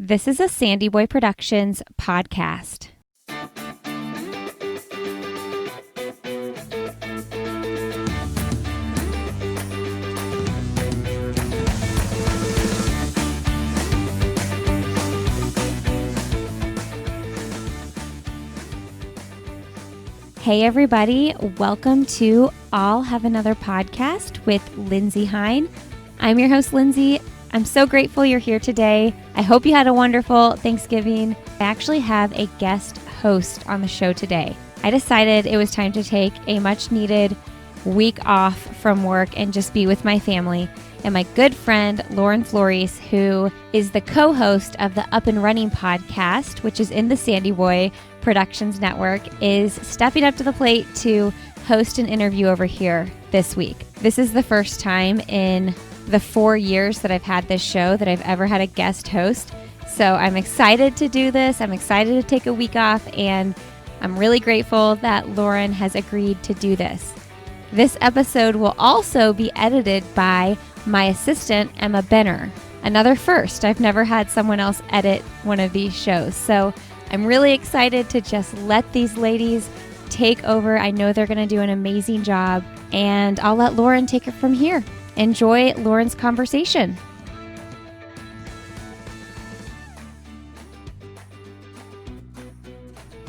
This is a Sandy Boy Productions podcast. Hey everybody, welcome to I'll Have Another Podcast with Lindsay Hine. I'm your host, Lindsay. I'm so grateful you're here today. I hope you had a wonderful Thanksgiving. I actually have a guest host on the show today. I decided it was time to take a much needed week off from work and just be with my family. And my good friend, Lauren Flores, who is the co-host of the Up and Running podcast, which is in the Sandy Boy Productions Network, is stepping up to the plate to host an interview over here this week. This is the first time in the 4 years that I've had this show that I've ever had a guest host. So I'm excited to do this. I'm excited to take a week off, and I'm really grateful that Lauren has agreed to do this. This episode will also be edited by my assistant, Emma Benner. Another first. I've never had someone else edit one of these shows. So I'm really excited to just let these ladies take over. I know they're going to do an amazing job, and I'll let Lauren take it from here. Enjoy Lauren's conversation.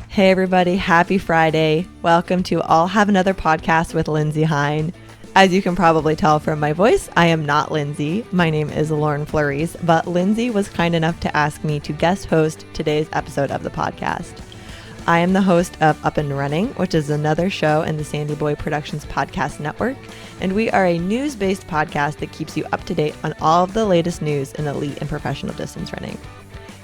Hey everybody, happy Friday. Welcome to I'll Have Another Podcast with Lindsay Hine. As you can probably tell from my voice, I am not Lindsay. My name is Lauren Flores, but Lindsay was kind enough to ask me to guest host today's episode of the podcast. I am the host of Up and Running, which is another show in the Sandy Boy Productions podcast network, and we are a news-based podcast that keeps you up to date on all of the latest news in elite and professional distance running.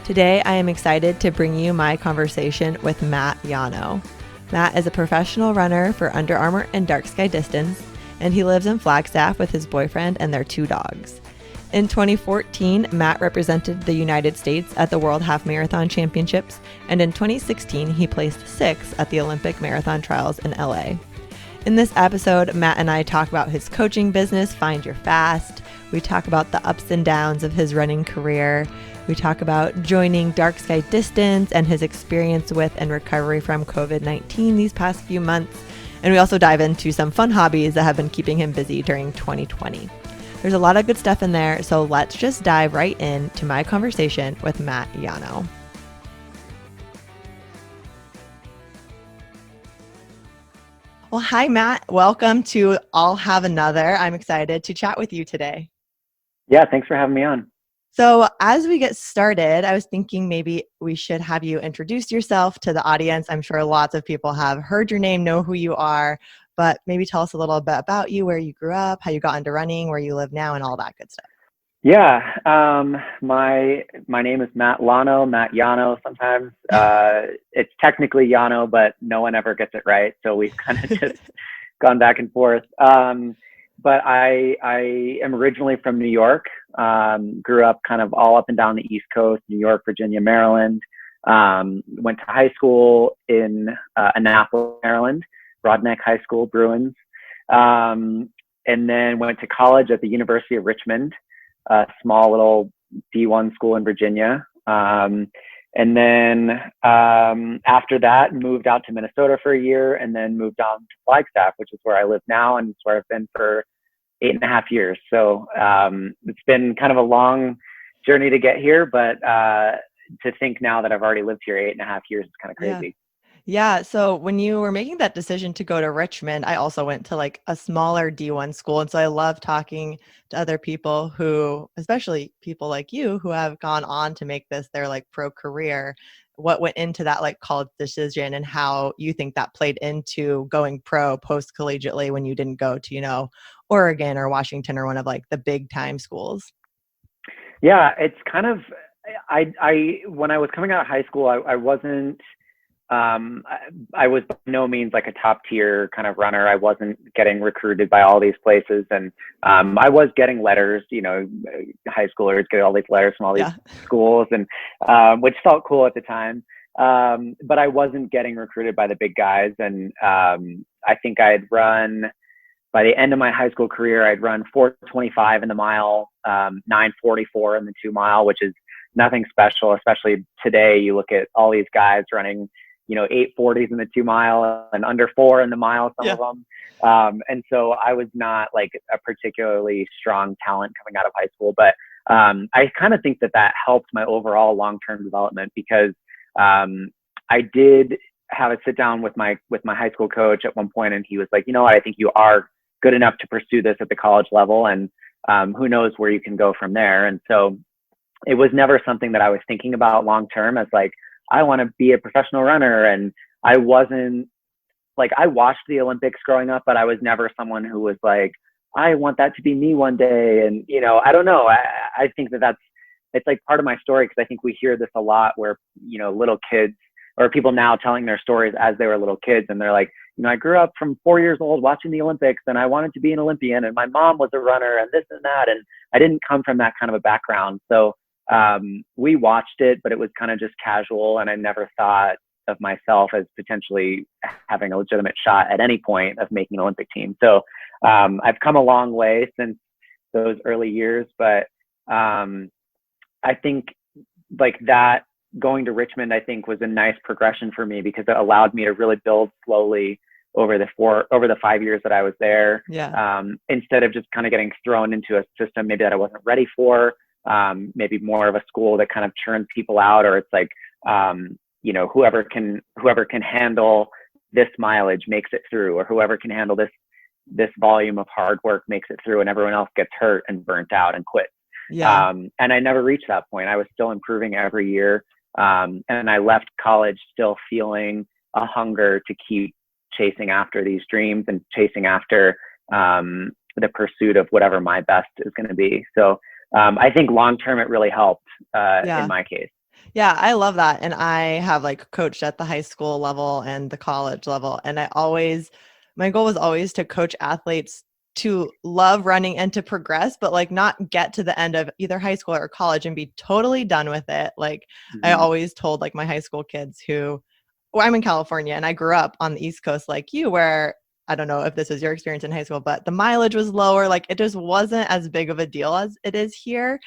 Today, I am excited to bring you my conversation with Matt Llano. Matt is a professional runner for Under Armour and Dark Sky Distance, and he lives in Flagstaff with his boyfriend and their 2 dogs. In 2014, Matt represented the United States at the World Half Marathon Championships, and in 2016, he placed 6th at the Olympic Marathon Trials in LA. In this episode, Matt and I talk about his coaching business, Find Your Fast. We talk about the ups and downs of his running career. We talk about joining Dark Sky Distance and his experience with and recovery from COVID-19 these past few months. And we also dive into some fun hobbies that have been keeping him busy during 2020. There's a lot of good stuff in there, so let's just dive right into my conversation with Matt Llano. Well, hi, Matt. Welcome to I'll Have Another. I'm excited to chat with you today. Yeah, thanks for having me on. So as we get started, I was thinking maybe we should have you introduce yourself to the audience. I'm sure lots of people have heard your name, know who you are, but maybe tell us a little bit about you, where you grew up, how you got into running, where you live now, and all that good stuff. Yeah, my name is Matt Llano, Matt Llano sometimes. It's technically Llano, but no one ever gets it right, so we've kind of just gone back and forth. But I am originally from New York, grew up kind of all up and down the East Coast, New York, Virginia, Maryland. Went to high school in Annapolis, Maryland, Rodneck High School, Bruins. And then went to college at the University of Richmond, a small little D1 school in Virginia. And then after that, moved out to Minnesota for a year, and then moved on to Flagstaff, which is where I live now, and it's where I've been for 8.5 years. So it's been kind of a long journey to get here, but to think now that I've already lived here 8.5 years is kind of crazy. Yeah. So when you were making that decision to go to Richmond, I also went to like a smaller D1 school. And so I love talking to other people who, especially people like you, who have gone on to make this their like pro career. What went into that like college decision, and how you think that played into going pro post collegiately when you didn't go to, Oregon or Washington or one of like the big time schools? Yeah, it's kind of, I when I was coming out of high school, I wasn't, I was by no means like a top tier kind of runner. I wasn't getting recruited by all these places. And I was getting letters, high schoolers get all these letters from all these schools, and which felt cool at the time. But I wasn't getting recruited by the big guys. And I think I had run, by the end of my high school career, I'd run 4:25 in the mile, 9:44 in the 2 mile, which is nothing special, especially today. You look at all these guys running, 8:40s in the 2 mile and under 4 in the mile, some of them. And so I was not like a particularly strong talent coming out of high school, but I kind of think that helped my overall long-term development, because I did have a sit down with my high school coach at one point, and he was like, I think you are good enough to pursue this at the college level, and who knows where you can go from there. And so it was never something that I was thinking about long-term as like, I want to be a professional runner. And I wasn't like, I watched the Olympics growing up, but I was never someone who was like, I want that to be me one day. And, I don't know. I think it's like part of my story, because I think we hear this a lot where, little kids or people now telling their stories as they were little kids. And they're like, I grew up from 4 years old watching the Olympics, and I wanted to be an Olympian, and my mom was a runner, and this and that. And I didn't come from that kind of a background. So we watched it, but it was kind of just casual. And I never thought of myself as potentially having a legitimate shot at any point of making an Olympic team. So I've come a long way since those early years, but I think like that going to Richmond, I think, was a nice progression for me, because it allowed me to really build slowly over the 5 years that I was there. Instead of just kind of getting thrown into a system maybe that I wasn't ready for, maybe more of a school that kind of churns people out, or it's like, whoever can handle this mileage makes it through, or whoever can handle this volume of hard work makes it through, and everyone else gets hurt and burnt out and quit. And I never reached that point. I was still improving every year. And I left college still feeling a hunger to keep chasing after these dreams and chasing after the pursuit of whatever my best is going to be. So I think long-term, it really helped in my case. Yeah, I love that. And I have like coached at the high school level and the college level. And my goal was always to coach athletes to love running and to progress, but like not get to the end of either high school or college and be totally done with it. Like I always told like my high school kids I'm in California, and I grew up on the East Coast like you, where I don't know if this was your experience in high school, but the mileage was lower. Like it just wasn't as big of a deal as it is here.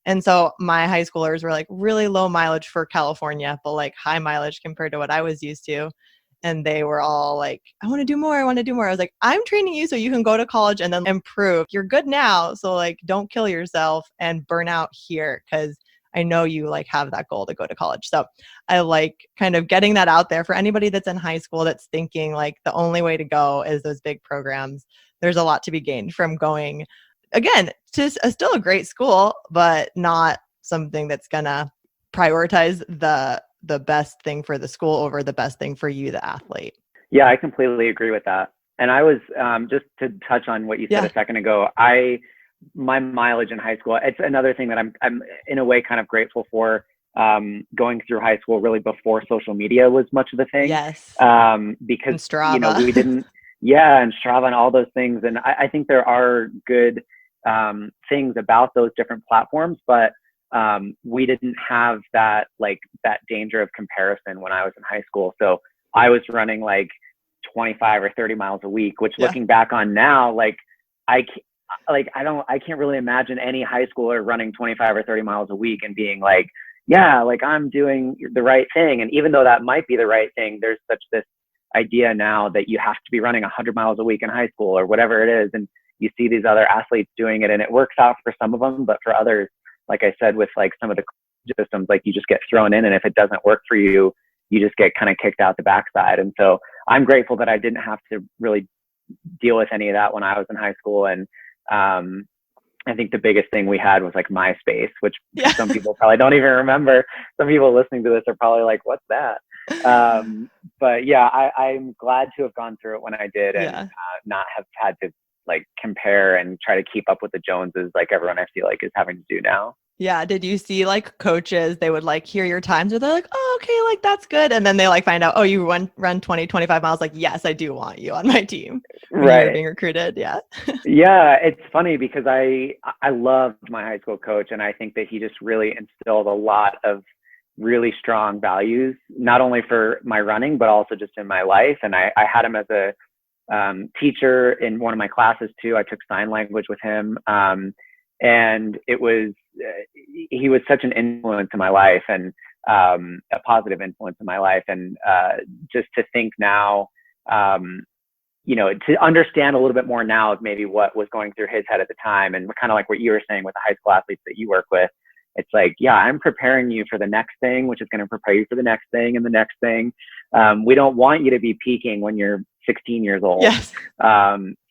And so my high schoolers were like really low mileage for California, but like high mileage compared to what I was used to. And they were all like, I want to do more. I want to do more. I was like, I'm training you so you can go to college and then improve. You're good now. So like, don't kill yourself and burn out here, because I know you like have that goal to go to college. So I like kind of getting that out there for anybody that's in high school that's thinking like the only way to go is those big programs. There's a lot to be gained from going, again, to still a great school, but not something that's going to prioritize the best thing for the school over the best thing for you, the athlete. Yeah, I completely agree with that. And I was, just to touch on what you said a second ago, my mileage in high school, it's another thing that I'm in a way kind of grateful for, going through high school really before social media was much of a thing. Yes. Because, Strava. we didn't, and Strava and all those things. And I think there are good things about those different platforms, but we didn't have that danger of comparison when I was in high school. So I was running like 25 or 30 miles a week, which looking back on now, I can't really imagine any high schooler running 25 or 30 miles a week and being like, I'm doing the right thing. And even though that might be the right thing, there's such this idea now that you have to be running 100 miles a week in high school or whatever it is. And you see these other athletes doing it, and it works out for some of them, but for others, like I said, with like some of the systems, like you just get thrown in, and if it doesn't work for you, you just get kind of kicked out the backside. And so I'm grateful that I didn't have to really deal with any of that when I was in high school. And I think the biggest thing we had was like MySpace, which some people probably don't even remember. Some people listening to this are probably like, what's that? But yeah, I'm glad to have gone through it when I did, and not have had to like compare and try to keep up with the Joneses like everyone I feel like is having to do now. Yeah. Did you see like coaches, they would like hear your times, or they're like, oh, okay, like that's good. And then they like find out, oh, you run 20, 25 miles. Like, yes, I do want you on my team. Right. You're being recruited. Yeah. Yeah. It's funny because I loved my high school coach, and I think that he just really instilled a lot of really strong values, not only for my running, but also just in my life. And I had him as a teacher in one of my classes too. I took sign language with him. And he was such an influence in my life, and a positive influence in my life. And just to think now, to understand a little bit more now of maybe what was going through his head at the time, and kind of like what you were saying with the high school athletes that you work with, it's like, yeah, I'm preparing you for the next thing, which is going to prepare you for the next thing and the next thing. We don't want you to be peaking when you're 16 years old. Yes.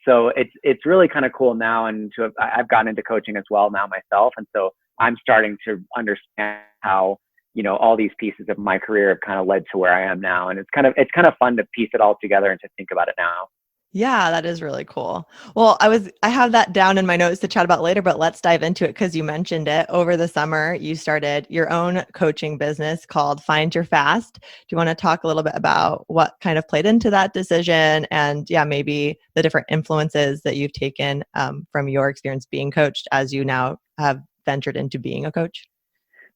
So it's really kind of cool now, and I've gotten into coaching as well now myself, and so I'm starting to understand how all these pieces of my career have kind of led to where I am now, and it's kind of fun to piece it all together and to think about it now. Yeah, that is really cool. Well, I have that down in my notes to chat about later, but let's dive into it because you mentioned it. Over the summer, you started your own coaching business called Find Your Fast. Do you want to talk a little bit about what kind of played into that decision, and maybe the different influences that you've taken from your experience being coached as you now have ventured into being a coach?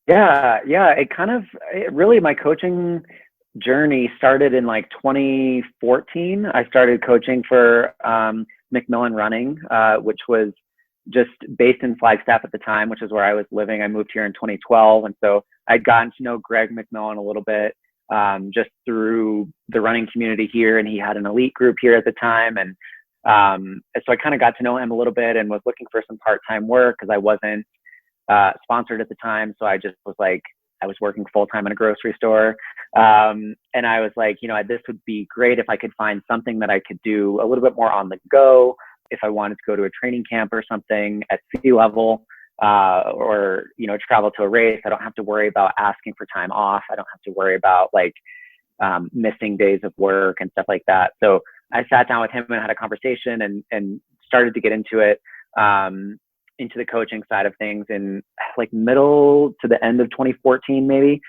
Yeah. Really, my coaching journey started in like 2014. I started coaching for McMillan Running, which was just based in Flagstaff at the time, which is where I was living. I moved here in 2012. And so I'd gotten to know Greg McMillan a little bit just through the running community here. And he had an elite group here at the time. And so I kind of got to know him a little bit and was looking for some part-time work because I wasn't sponsored at the time. So I just was like, I was working full-time in a grocery store. And I was like, this would be great if I could find something that I could do a little bit more on the go. If I wanted to go to a training camp or something at sea level, or, travel to a race, I don't have to worry about asking for time off. I don't have to worry about missing days of work and stuff like that. So I sat down with him and had a conversation and started to get into it. Into the coaching side of things in middle to the end of 2014, maybe.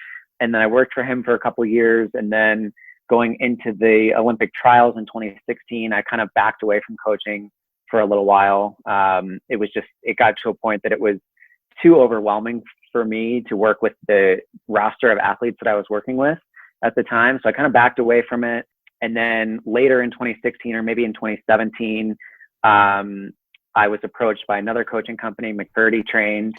And then I worked for him for a couple of years. And then going into the Olympic trials in 2016, I kind of backed away from coaching for a little while. It got to a point that it was too overwhelming for me to work with the roster of athletes that I was working with at the time. So I kind of backed away from it. And then later in 2016 or maybe in 2017, I was approached by another coaching company, McCurdy Trained,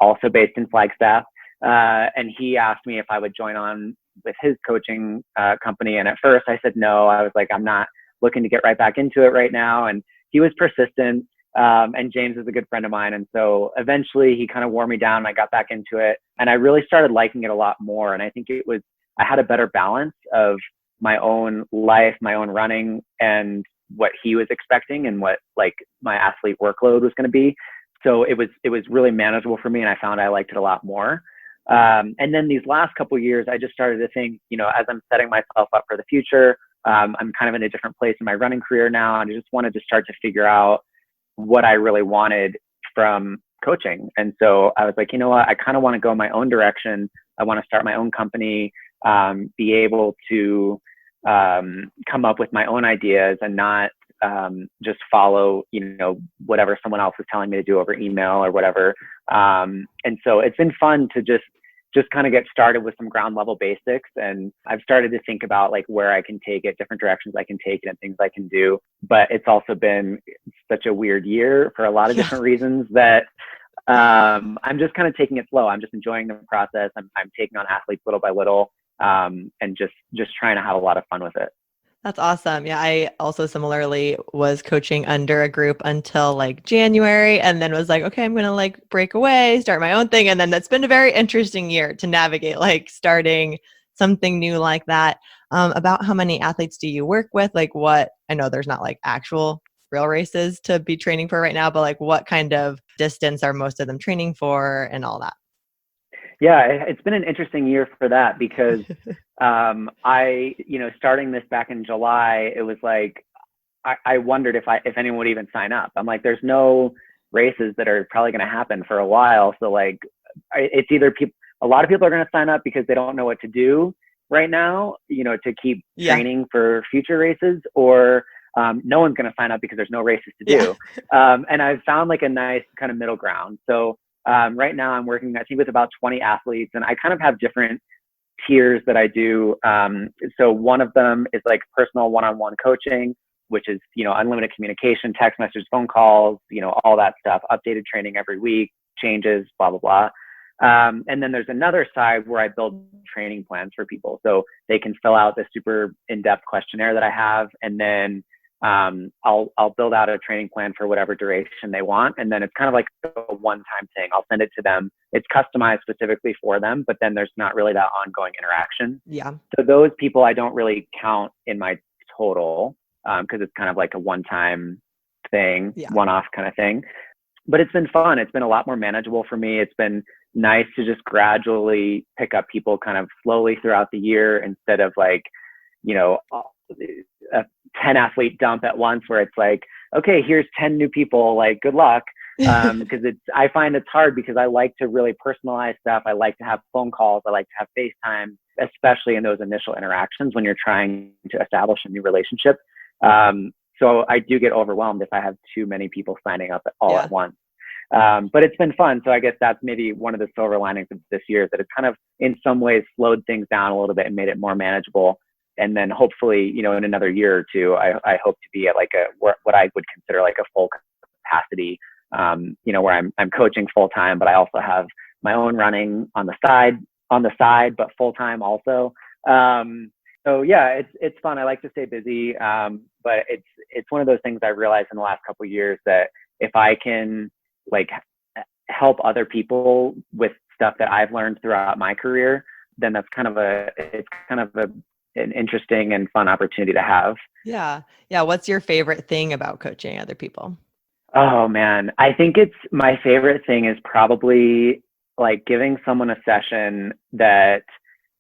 also based in Flagstaff. And he asked me if I would join on with his coaching company. And at first I said no. I was like, I'm not looking to get right back into it right now. And he was persistent. And James is a good friend of mine. And so eventually he kind of wore me down and I got back into it. And I really started liking it a lot more. And I think I had a better balance of my own life, my own running, and what he was expecting and what my athlete workload was going to be. So it was really manageable for me, and I found I liked it a lot more. And then these last couple of years, I just started to think, as I'm setting myself up for the future, I'm kind of in a different place in my running career now, and I just wanted to start to figure out what I really wanted from coaching. And so I was like, you know what, I kind of want to go my own direction. I want to start my own company, be able to come up with my own ideas and not just follow, whatever someone else is telling me to do over email or whatever. And so it's been fun to just kind of get started with some ground level basics. And I've started to think about where I can take it, different directions I can take it and things I can do. But it's also been such a weird year for a lot of different reasons that I'm just kind of taking it slow. I'm just enjoying the process. I'm taking on athletes little by little. And just trying to have a lot of fun with it. That's awesome. Yeah, I also similarly was coaching under a group until January, and then was like, okay, I'm going to break away, start my own thing. And then that's been a very interesting year to navigate, starting something new like that. About how many athletes do you work with? What, I know there's not actual real races to be training for right now, but what kind of distance are most of them training for and all that? Yeah, it's been an interesting year for that because starting this back in July, it was I wondered if anyone would even sign up. I'm like, there's no races that are probably going to happen for a while. So it's either a lot of people are going to sign up because they don't know what to do right now, to keep training for future races, or no one's going to sign up because there's no races to do. And I've found a nice kind of middle ground. So right now I'm working, I think, with about 20 athletes, and I kind of have different tiers that I do. So one of them is personal one-on-one coaching. which is, unlimited communication, text messages, phone calls, all that stuff, updated training every week, changes, blah, blah, blah. And then there's another side where I build training plans for people. So they can fill out this super in-depth questionnaire that I have. And then I'll build out a training plan for whatever duration they want. And then it's kind of like a one-time thing. I'll send it to them. It's customized specifically for them, but then there's not really that ongoing interaction. Yeah. So those people I don't really count in my total because it's kind of like a one-time thing, one-off kind of thing. But it's been fun. It's been a lot more manageable for me. It's been nice to just gradually pick up people kind of slowly throughout the year instead of like, a 10 athlete dump at once where it's like, okay, here's 10 new people, like good luck. Because I find it's hard because I like to really personalize stuff. I like to have phone calls. I like to have FaceTime, especially in those initial interactions when you're trying to establish a new relationship. So I do get overwhelmed if I have too many people signing up all at once. But it's been fun. So I guess that's maybe one of the silver linings of this year, is that it's kind of in some ways slowed things down a little bit and made it more manageable. And then hopefully, in another year or two, I hope to be at like what I would consider like a full capacity, where I'm coaching full time, but I also have my own running on the side, but full time also. So yeah, it's fun. I like to stay busy. But it's one of those things I realized in the last couple of years that if I can like help other people with stuff that I've learned throughout my career, then that's kind of an interesting and fun opportunity to have. Yeah. What's your favorite thing about coaching other people? Oh man, I think my favorite thing is probably like giving someone a session that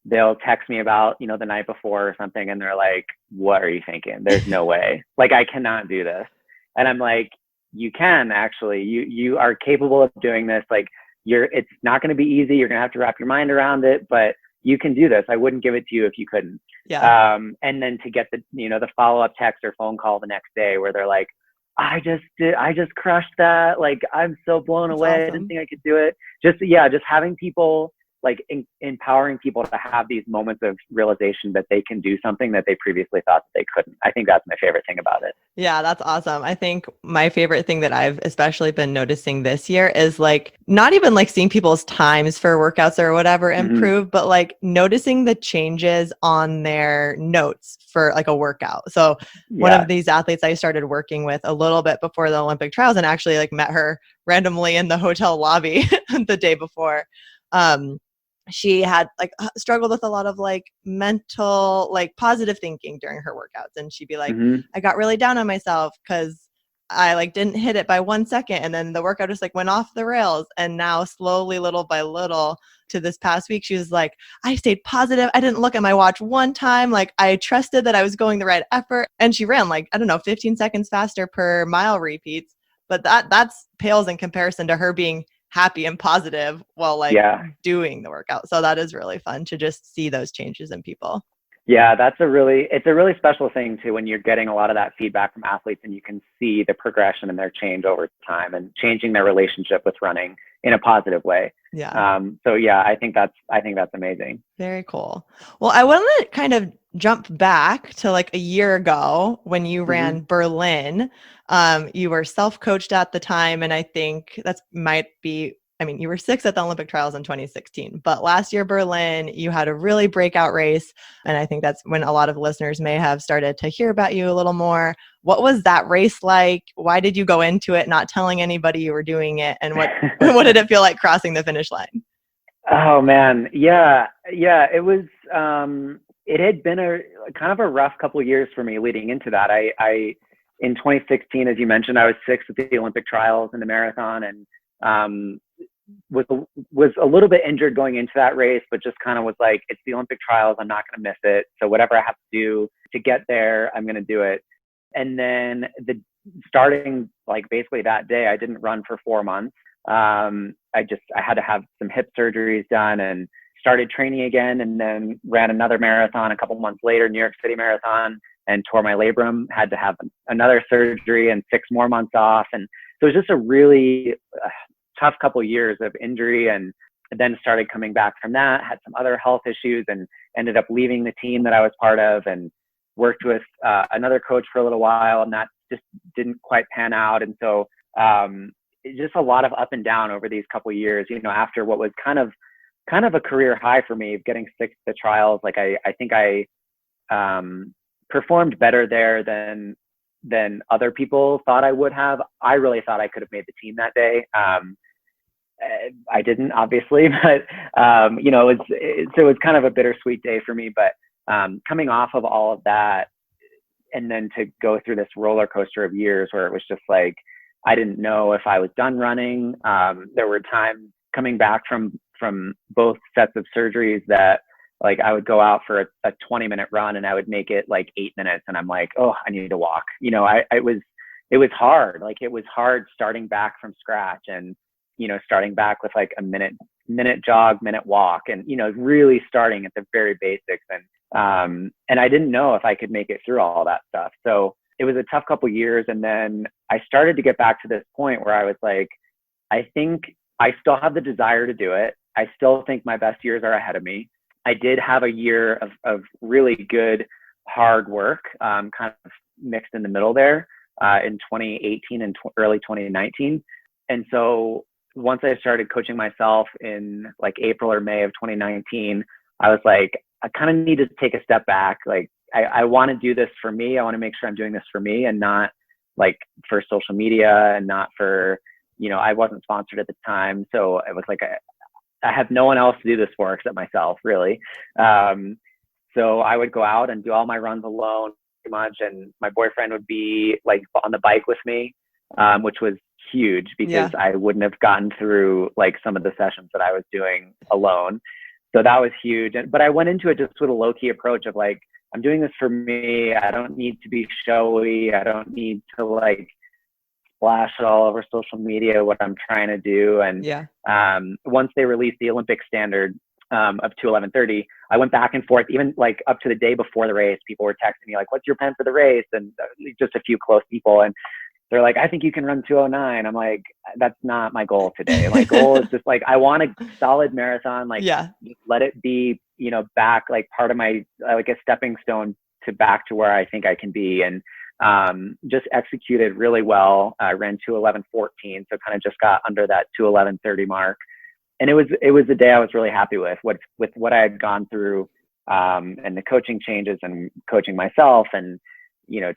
they'll text me about, the night before or something. And they're like, what are you thinking? There's no way. Like, I cannot do this. And I'm like, you can actually, you are capable of doing this. Like it's not going to be easy. You're going to have to wrap your mind around it, but you can do this. I wouldn't give it to you if you couldn't. Yeah. And then to get the follow-up text or phone call the next day where they're like, I just crushed that. Like, I'm so blown away. Awesome. I didn't think I could do it. Just having people like empowering people to have these moments of realization that they can do something that they previously thought that they couldn't. I think that's my favorite thing about it. Yeah, that's awesome. I think my favorite thing that I've especially been noticing this year is like not even like seeing people's times for workouts or whatever improve, but like noticing the changes on their notes for like a workout. So one of these athletes I started working with a little bit before the Olympic trials and actually like met her randomly in the hotel lobby the day before. She had like struggled with a lot of like mental, like positive thinking during her workouts. And she'd be like, I got really down on myself because I like didn't hit it by 1 second. And then the workout just like went off the rails. And now slowly, little by little to this past week, she was like, I stayed positive. I didn't look at my watch one time. Like I trusted that I was going the right effort. And she ran like, 15 seconds faster per mile repeats. But that's pales in comparison to her being happy and positive while like doing the workout. So that is really fun to just see those changes in people. Yeah, it's a really special thing too, when you're getting a lot of that feedback from athletes and you can see the progression and their change over time and changing their relationship with running in a positive way. Yeah. So yeah, I think that's amazing. Very cool. Well, I want to kind of jump back to like a year ago when you ran Berlin. You were self-coached at the time. And I think you were 6th at the Olympic trials in 2016, but last year, Berlin, you had a really breakout race. And I think that's when a lot of listeners may have started to hear about you a little more. What was that race like? Why did you go into it not telling anybody you were doing it? And what did it feel like crossing the finish line? Oh man. Yeah. It was, it had been a kind of a rough couple of years for me leading into that. I in 2016, as you mentioned, I was 6th at the Olympic trials in the marathon and, was a little bit injured going into that race, but just kind of was like, it's the Olympic trials. I'm not going to miss it. So whatever I have to do to get there, I'm going to do it. And then starting like basically that day, I didn't run for 4 months. I had to have some hip surgeries done and started training again, and then ran another marathon a couple months later, New York City Marathon, and tore my labrum, had to have another surgery and 6 more months off. And so it was just a really tough couple of years of injury, and then started coming back from that, had some other health issues and ended up leaving the team that I was part of. And worked with another coach for a little while, and that just didn't quite pan out. And so just a lot of up and down over these couple of years, after what was kind of a career high for me, getting 6th at the trials. Like I think I performed better there than other people thought I would have. I really thought I could have made the team that day. I didn't, obviously, but it was kind of a bittersweet day for me. But coming off of all of that, and then to go through this roller coaster of years where it was just like, I didn't know if I was done running. There were times coming back from both sets of surgeries that like I would go out for a 20-minute run and I would make it like 8 minutes, and I'm like, oh, I need to walk. It was hard. Like it was hard starting back from scratch, and starting back with like a minute jog, minute walk, and really starting at the very basics. And I didn't know if I could make it through all that stuff. So it was a tough couple of years. And then I started to get back to this point where I was like, I think I still have the desire to do it. I still think my best years are ahead of me. I did have a year of really good hard work, kind of mixed in the middle there, in 2018 and early 2019. And so once I started coaching myself in like April or May of 2019, I was like, I kind of need to take a step back. Like I want to do this for me. I want to make sure I'm doing this for me and not like for social media, and not for, I wasn't sponsored at the time. So it was like, I have no one else to do this for except myself, really. So I would go out and do all my runs alone pretty much. And my boyfriend would be like on the bike with me, which was huge because I wouldn't have gotten through like some of the sessions that I was doing alone. So that was huge. But I went into it just with a low-key approach of like, I'm doing this for me. I don't need to be showy. I don't need to like splash it all over social media what I'm trying to do. And once they released the Olympic standard of 2:11:30, I went back and forth, even like up to the day before the race. People were texting me like, what's your plan for the race? And just a few close people. And they're like, I think you can run 2:09. I'm like, that's not my goal today. My goal is just like, I want a solid marathon. Like, let it be, back like part of my, like a stepping stone to back to where I think I can be. And just executed really well. I ran 2:11:14, so kind of just got under that 2:11:30 mark. And it was a day I was really happy with what I had gone through, and the coaching changes and coaching myself and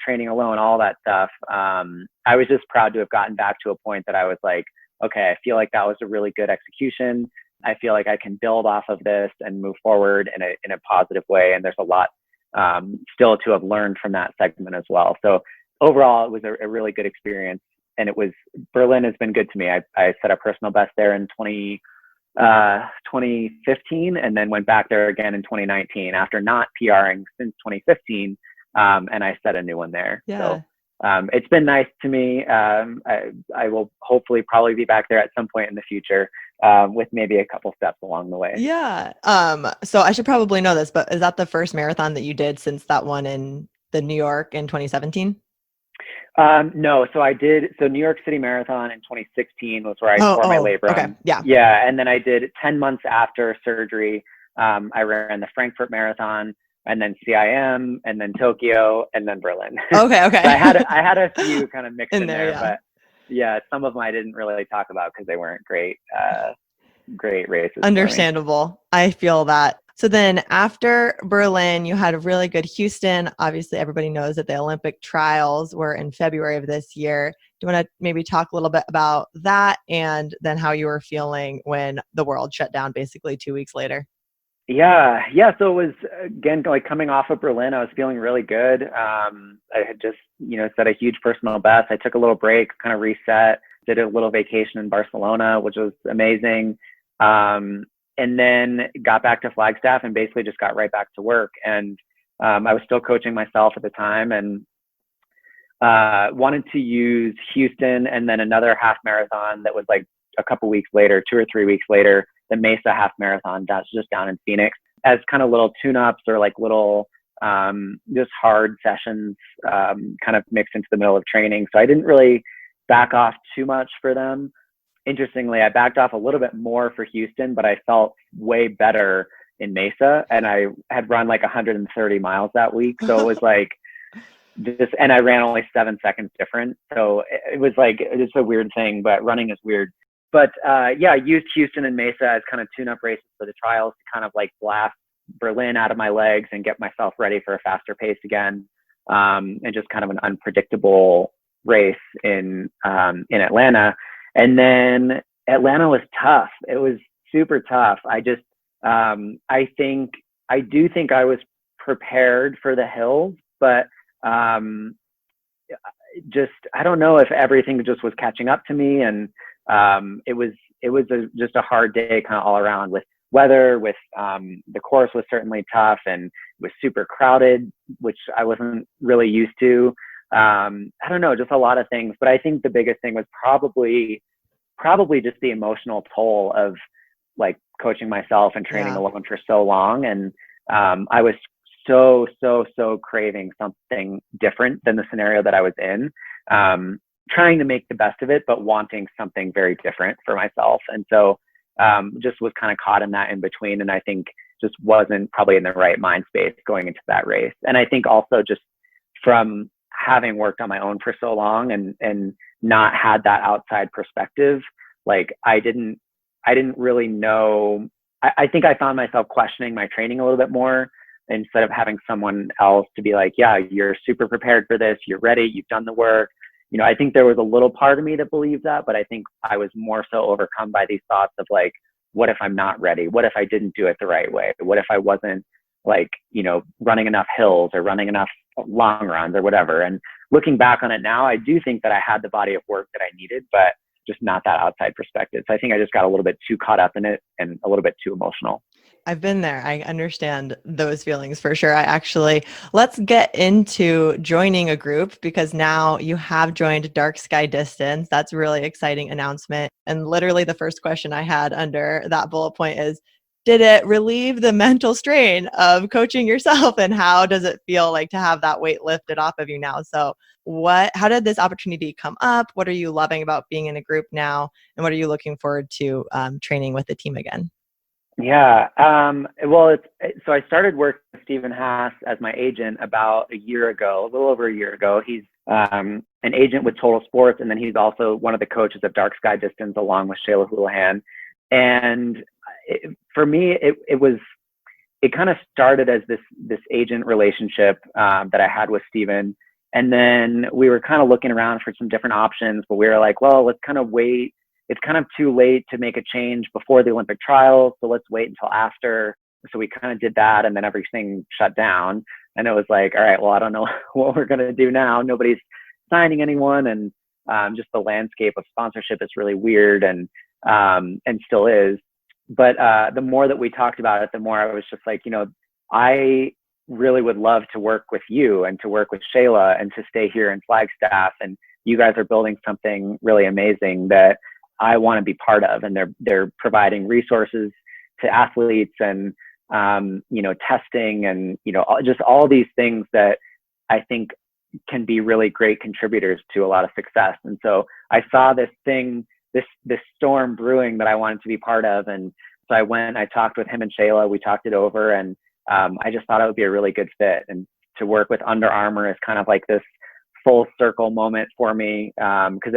training alone, all that stuff. I was just proud to have gotten back to a point that I was like, okay, I feel like that was a really good execution. I feel like I can build off of this and move forward in a positive way. And there's a lot still to have learned from that segment as well. So overall, it was a really good experience. And Berlin has been good to me. I set a personal best there in 2015, and then went back there again in 2019 after not PRing since 2015. And I set a new one there. So it's been nice to me. I will hopefully probably be back there at some point in the future, with maybe a couple steps along the way. Yeah. So I should probably know this, but is that the first marathon that you did since that one in the New York in 2017? No. So I did. So New York City Marathon in 2016 was where I tore my labrum. Okay. Yeah. Yeah. And then I did 10 months after surgery. I ran the Frankfurt Marathon, and then CIM, and then Tokyo, and then Berlin. Okay. So I had a few kind of mixed in there, but yeah, some of them I didn't really talk about because they weren't great races. Understandable. I feel that. So then after Berlin, you had a really good Houston. Obviously, everybody knows that the Olympic trials were in February of this year. Do you want to maybe talk a little bit about that, and then how you were feeling when the world shut down basically 2 weeks later? Yeah. So it was, again, like coming off of Berlin, I was feeling really good. I had just, set a huge personal best. I took a little break, kind of reset, did a little vacation in Barcelona, which was amazing. And then got back to Flagstaff and basically just got right back to work. And I was still coaching myself at the time, and wanted to use Houston and then another half marathon that was like a couple weeks later, 2 or 3 weeks later, the Mesa Half Marathon. That's just down in Phoenix, as kind of little tune-ups or like little just hard sessions, kind of mixed into the middle of training. So I didn't really back off too much for them. Interestingly, I backed off a little bit more for Houston, but I felt way better in Mesa, and I had run like 130 miles that week. So it was like and I ran only 7 seconds different. So it was like, it's a weird thing, but running is weird. But yeah, I used Houston and Mesa as kind of tune-up races for the trials to kind of like blast Berlin out of my legs and get myself ready for a faster pace again. And just kind of an unpredictable race in Atlanta. And then Atlanta was tough. It was super tough. I do think I was prepared for the hills, but just, I don't know if everything just was catching up to me. And it was just a hard day kind of all around with weather, with the course was certainly tough and it was super crowded, which I wasn't really used to. I don't know, just a lot of things. But I think the biggest thing was probably just the emotional toll of like coaching myself and training alone for so long. And I was so craving something different than the scenario that I was in, trying to make the best of it, but wanting something very different for myself. And so just was kind of caught in that in between. And I think just wasn't probably in the right mind space going into that race. And I think also just from having worked on my own for so long and not had that outside perspective, like I didn't really know. I think I found myself questioning my training a little bit more instead of having someone else to be like, yeah, you're super prepared for this. You're ready. You've done the work. You know, I think there was a little part of me that believed that, but I think I was more so overcome by these thoughts of like, what if I'm not ready? What if I didn't do it the right way? What if I wasn't like, you know, running enough hills or running enough long runs or whatever? And looking back on it now, I do think that I had the body of work that I needed, but just not that outside perspective. So I think I just got a little bit too caught up in it and a little bit too emotional. I've been there. I understand those feelings for sure. Let's get into joining a group because now you have joined Dark Sky Distance. That's a really exciting announcement. And literally the first question I had under that bullet point is, did it relieve the mental strain of coaching yourself? And how does it feel like to have that weight lifted off of you now? So how did this opportunity come up? What are you loving about being in a group now? And what are you looking forward to training with the team again? Yeah. So I started working with Stephen Haas as my agent about a little over a year ago. He's an agent with Total Sports, and then he's also one of the coaches of Dark Sky Distance along with Shayla Houlihan. And for me, it kind of started as this agent relationship that I had with Stephen. And then we were kind of looking around for some different options, but we were like, well, let's kind of wait. It's kind of too late to make a change before the Olympic trials, so let's wait until after. So we kind of did that, and then everything shut down. And it was like, all right, well, I don't know what we're going to do now. Nobody's signing anyone, and just the landscape of sponsorship is really weird and still is. But the more that we talked about it, the more I was just like, you know, I really would love to work with you and to work with Shayla and to stay here in Flagstaff. And you guys are building something really amazing that I want to be part of. And they're providing resources to athletes and, you know, testing and, you know, just all these things that I think can be really great contributors to a lot of success. And so I saw this storm brewing that I wanted to be part of. And so I talked with him and Shayla, we talked it over, and I just thought it would be a really good fit. And to work with Under Armour is kind of like this full circle moment for me, because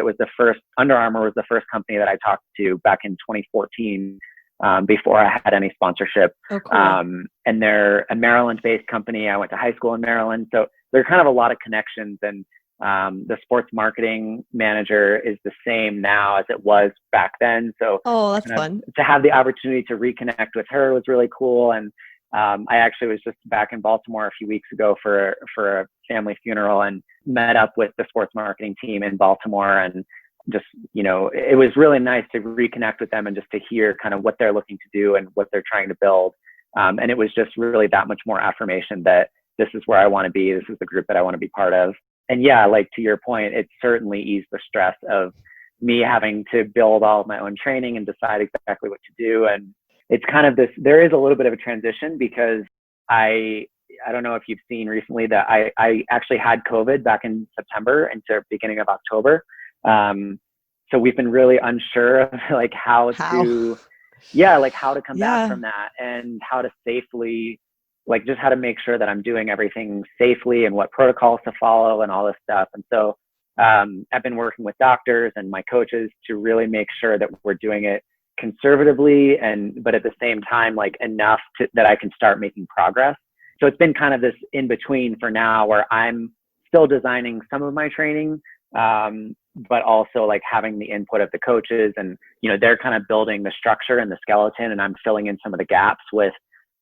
Under Armour was the first company that I talked to back in 2014, before I had any sponsorship. Oh, cool. And they're a Maryland-based company. I went to high school in Maryland, so there are kind of a lot of connections. And the sports marketing manager is the same now as it was back then. So that's fun. To have the opportunity to reconnect with her was really cool. And I actually was just back in Baltimore a few weeks ago for a family funeral and met up with the sports marketing team in Baltimore. And just, you know, it was really nice to reconnect with them and just to hear kind of what they're looking to do and what they're trying to build. And it was just really that much more affirmation that this is where I want to be. This is the group that I want to be part of. And yeah, like to your point, it certainly eased the stress of me having to build all of my own training and decide exactly what to do. And it's kind of there is a little bit of a transition because I don't know if you've seen recently that I actually had COVID back in September into beginning of October. So we've been really unsure of like how to yeah, like how to come back Yeah. from that and how to safely, like just how to make sure that I'm doing everything safely and what protocols to follow and all this stuff. And so I've been working with doctors and my coaches to really make sure that we're doing it conservatively but at the same time, like enough that I can start making progress. So it's been kind of this in between for now where I'm still designing some of my training, but also like having the input of the coaches and, they're kind of building the structure and the skeleton, and I'm filling in some of the gaps with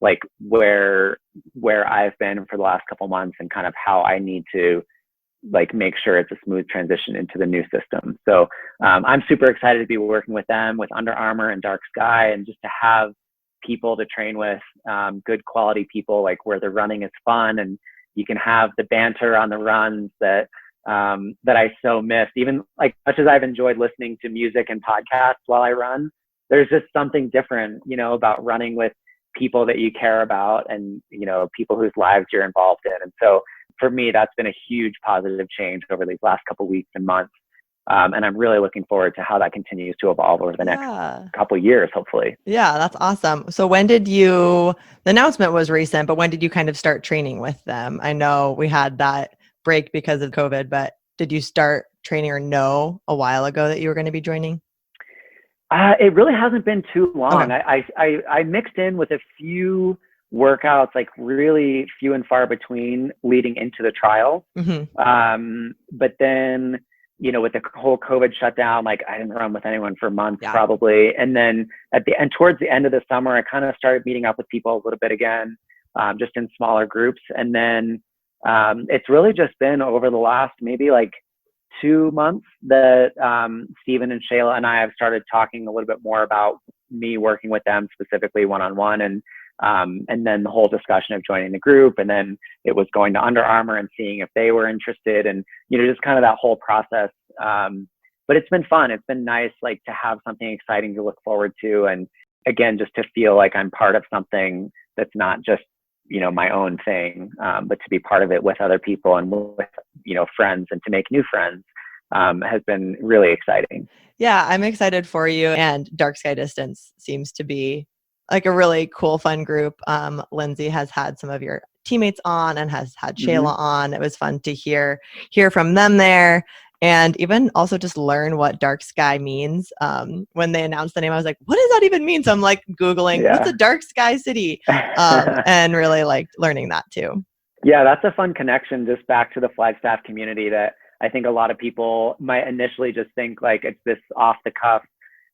like where I've been for the last couple of months and kind of how I need to like make sure it's a smooth transition into the new system. So I'm super excited to be working with them, with Under Armour and Dark Sky, and just to have people to train with, good quality people, like where the running is fun and you can have the banter on the runs that I so missed. Even like much as I've enjoyed listening to music and podcasts while I run, there's just something different, about running with people that you care about and, people whose lives you're involved in. And so for me, that's been a huge positive change over these last couple of weeks and months. And I'm really looking forward to how that continues to evolve over the next couple of years, hopefully. Yeah, that's awesome. So the announcement was recent, but when did you kind of start training with them? I know we had that break because of COVID, but did you start training or know a while ago that you were going to be joining? It really hasn't been too long. Okay. I mixed in with a few workouts, like really few and far between leading into the trial. Mm-hmm. But then, with the whole COVID shutdown, like I didn't run with anyone for months probably. And then towards the end of the summer, I kind of started meeting up with people a little bit again, just in smaller groups. And then it's really just been over the last maybe like 2 months that Stephen and Shayla and I have started talking a little bit more about me working with them specifically one-on-one, and then the whole discussion of joining the group, and then it was going to Under Armour and seeing if they were interested, and just kind of that whole process. But it's been fun. It's been nice, like to have something exciting to look forward to, and again, just to feel like I'm part of something that's not just my own thing, but to be part of it with other people and with friends, and to make new friends has been really exciting. Yeah, I'm excited for you. And Dark Sky Distance seems to be like a really cool, fun group. Lindsay has had some of your teammates on and has had Shayla on. It was fun to hear from them there. And even also just learn what Dark Sky means. When they announced the name, I was like, what does that even mean? So I'm like Googling, what's a dark sky city? And really liked learning that too. Yeah, that's a fun connection just back to the Flagstaff community that I think a lot of people might initially just think like it's this off the cuff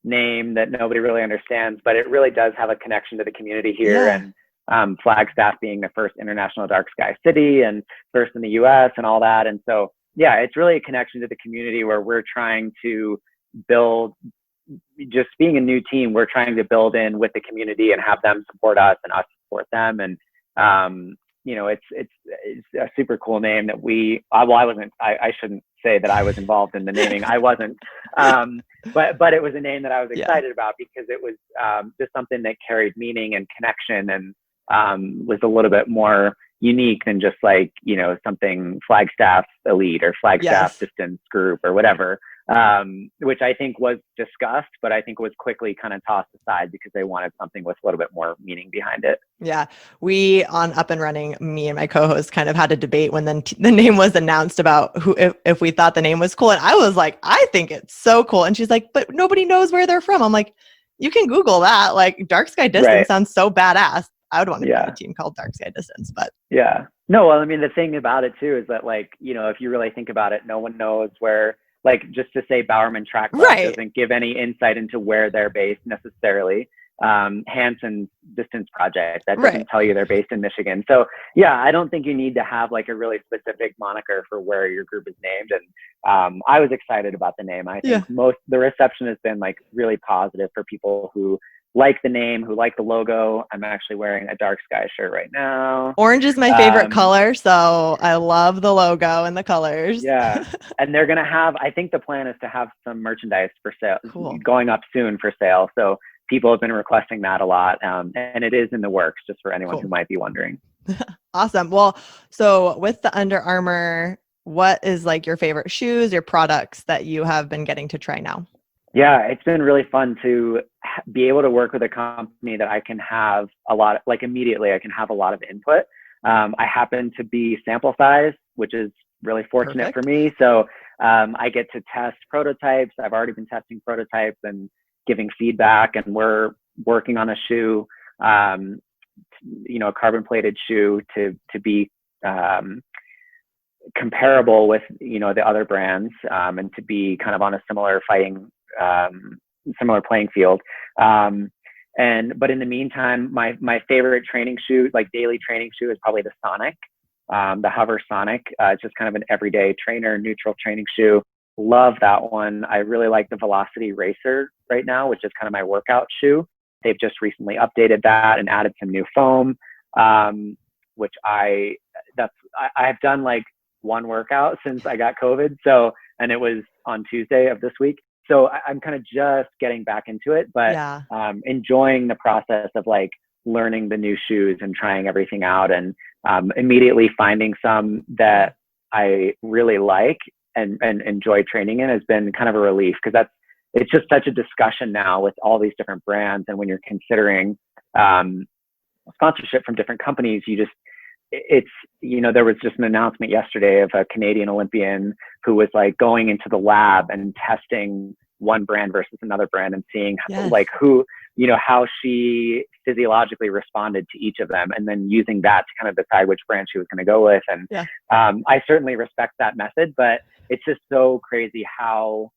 name that nobody really understands, but it really does have a connection to the community here. Yeah. And Flagstaff being the first international dark sky city and first in the US and all that. And so, yeah, it's really a connection to the community where we're trying to build, just being a new team, we're trying to build in with the community and have them support us and us support them. And, it's a super cool name that I shouldn't say that I was involved in the naming. I wasn't, but it was a name that I was excited about because it was just something that carried meaning and connection and was a little bit more unique than just like, something Flagstaff Elite or Flagstaff Distance Group or whatever, which I think was discussed, but I think was quickly kind of tossed aside because they wanted something with a little bit more meaning behind it. Yeah. We on Up and Running, me and my co-host kind of had a debate when the name was announced about if we thought the name was cool. And I was like, I think it's so cool. And she's like, but nobody knows where they're from. I'm like, you can Google that. Like Dark Sky Distance sounds so badass. I would want to be on a team called Dark Sky Distance, but no, well, I mean, the thing about it too is that like, if you really think about it, no one knows where, like, just to say Bowerman Track Club doesn't give any insight into where they're based necessarily. Hanson's Distance Project, that doesn't tell you they're based in Michigan. So yeah, I don't think you need to have like a really specific moniker for where your group is named. And I was excited about the name. I think the reception has been like really positive for people who like the name, who like the logo. I'm actually wearing a Dark Sky shirt right now. Orange is my favorite color, so I love the logo and the colors. Yeah, and they're gonna have, I think the plan is to have some merchandise for sale, going up soon for sale. So people have been requesting that a lot, and it is in the works, just for anyone who might be wondering. Awesome. Well, so with the Under Armour, what is like your favorite shoes, your products that you have been getting to try now? Yeah, it's been really fun to be able to work with a company that I can have a lot, like immediately, I can have a lot of input. I happen to be sample size, which is really fortunate for Perfect. me. So I get to test prototypes. I've already been testing prototypes and giving feedback, and we're working on a shoe, um, a carbon plated shoe to be comparable with the other brands, and to be kind of on a similar playing field. But in the meantime, my favorite training shoe, like daily training shoe, is probably the Sonic, the Hover Sonic. It's just kind of an everyday trainer, neutral training shoe. Love that one. I really like the Velocity Racer right now, which is kind of my workout shoe. They've just recently updated that and added some new foam, which I've done like one workout since I got COVID. And it was on Tuesday of this week. So I'm kind of just getting back into it, but Yeah. Enjoying the process of like learning the new shoes and trying everything out, and immediately finding some that I really like and enjoy training in has been kind of a relief, because it's just such a discussion now with all these different brands. And when you're considering sponsorship from different companies, there was just an announcement yesterday of a Canadian Olympian who was like going into the lab and testing one brand versus another brand and seeing like how she physiologically responded to each of them, and then using that to kind of decide which brand she was going to go with. And I certainly respect that method, but it's just so crazy how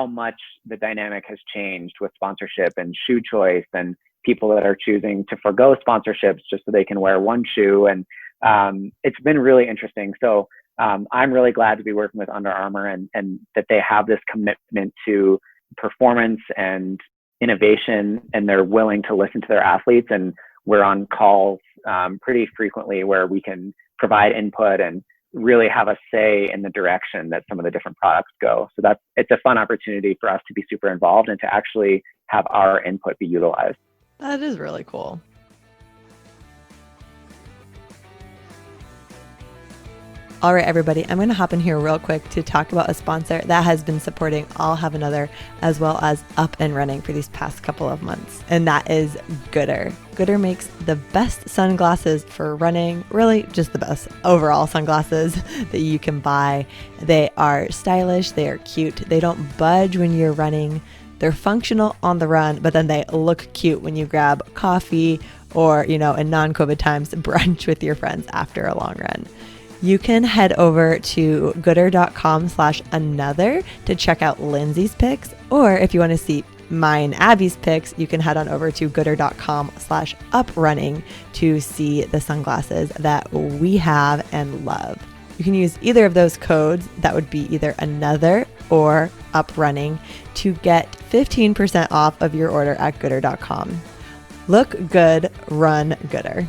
much the dynamic has changed with sponsorship and shoe choice, and people that are choosing to forgo sponsorships just so they can wear one shoe. And it's been really interesting. So I'm really glad to be working with Under Armour, and that they have this commitment to performance and innovation, and they're willing to listen to their athletes. And we're on calls pretty frequently where we can provide input and really have a say in the direction that some of the different products go. So it's a fun opportunity for us to be super involved and to actually have our input be utilized. That is really cool. All right, everybody, I'm going to hop in here real quick to talk about a sponsor that has been supporting I'll Have Another, as well as Up and Running for these past couple of months. And that is Goodr. Goodr makes the best sunglasses for running, really just the best overall sunglasses that you can buy. They are stylish, they are cute, they don't budge when you're running. They're functional on the run, but then they look cute when you grab coffee or, in non-COVID times, brunch with your friends after a long run. You can head over to goodr.com/another to check out Lindsay's picks. Or if you want to see mine, Abby's picks, you can head on over to goodr.com/uprunning to see the sunglasses that we have and love. You can use either of those codes, that would be either another or uprunning, to get 15% off of your order at goodr.com. Look good, run Goodr.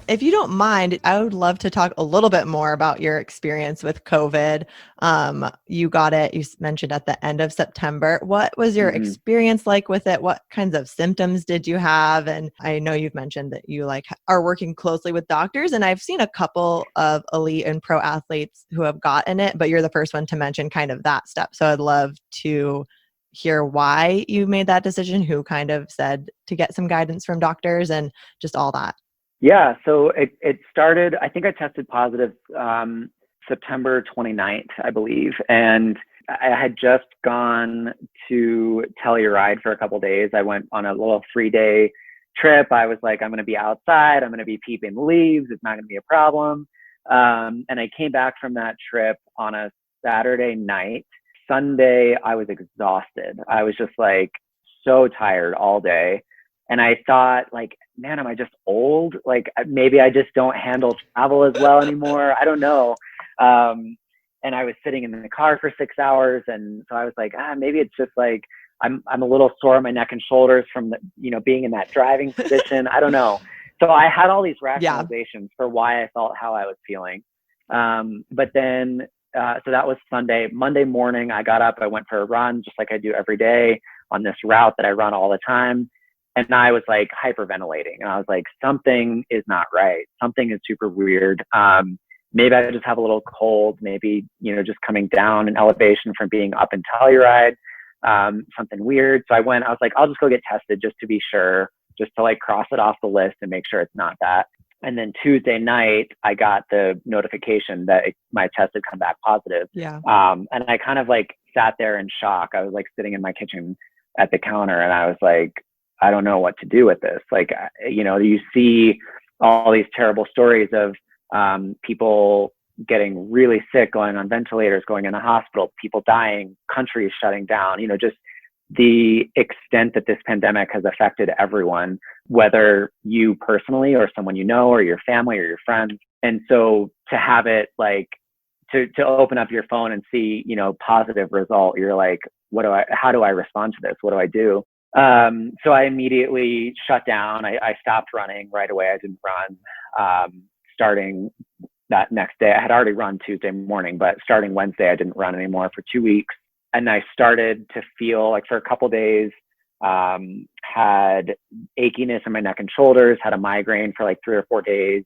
If you don't mind, I would love to talk a little bit more about your experience with COVID. You got it, you mentioned at the end of September. What was your experience like with it? What kinds of symptoms did you have? And I know you've mentioned that you are working closely with doctors, and I've seen a couple of elite and pro athletes who have gotten it, but you're the first one to mention kind of that step. So I'd love to hear why you made that decision, who kind of said to get some guidance from doctors, and just all that. Yeah, so it started, I think I tested positive September 29th, I believe. And I had just gone to Telluride for a couple of days. I went on a little 3-day trip. I was like, I'm going to be outside. I'm going to be peeping leaves. It's not going to be a problem. And I came back from that trip on a Saturday night. Sunday, I was exhausted. I was just like so tired all day. And I thought, like, man, am I just old? Like, maybe I just don't handle travel as well anymore. I don't know. And I was sitting in the car for 6 hours. And so I was like, maybe it's just like, I'm a little sore on my neck and shoulders from being in that driving position. I don't know. So I had all these rationalizations for why I felt how I was feeling. But then, so that was Sunday. Monday morning, I got up, I went for a run, just like I do every day on this route that I run all the time. And I was like hyperventilating, and I was like, something is not right. Something is super weird. maybe I just have a little cold, maybe, just coming down in elevation from being up in Telluride, something weird. So I was like, I'll just go get tested just to be sure, just to like cross it off the list and make sure it's not that. And then Tuesday night, I got the notification that my test had come back positive. Yeah. And I kind of like sat there in shock. I was like sitting in my kitchen at the counter and I was like, I don't know what to do with this. Like, you see all these terrible stories of people getting really sick, going on ventilators, going in the hospital, people dying, countries shutting down, just the extent that this pandemic has affected everyone, whether you personally or someone or your family or your friends. And so to have it like to open up your phone and see, positive result, you're like, how do I respond to this? What do I do? So I immediately shut down. I stopped running right away. I didn't run. Starting that next day, I had already run Tuesday morning, but starting Wednesday, I didn't run anymore for 2 weeks. And I started to feel like for a couple days, had achiness in my neck and shoulders, had a migraine for like 3 or 4 days.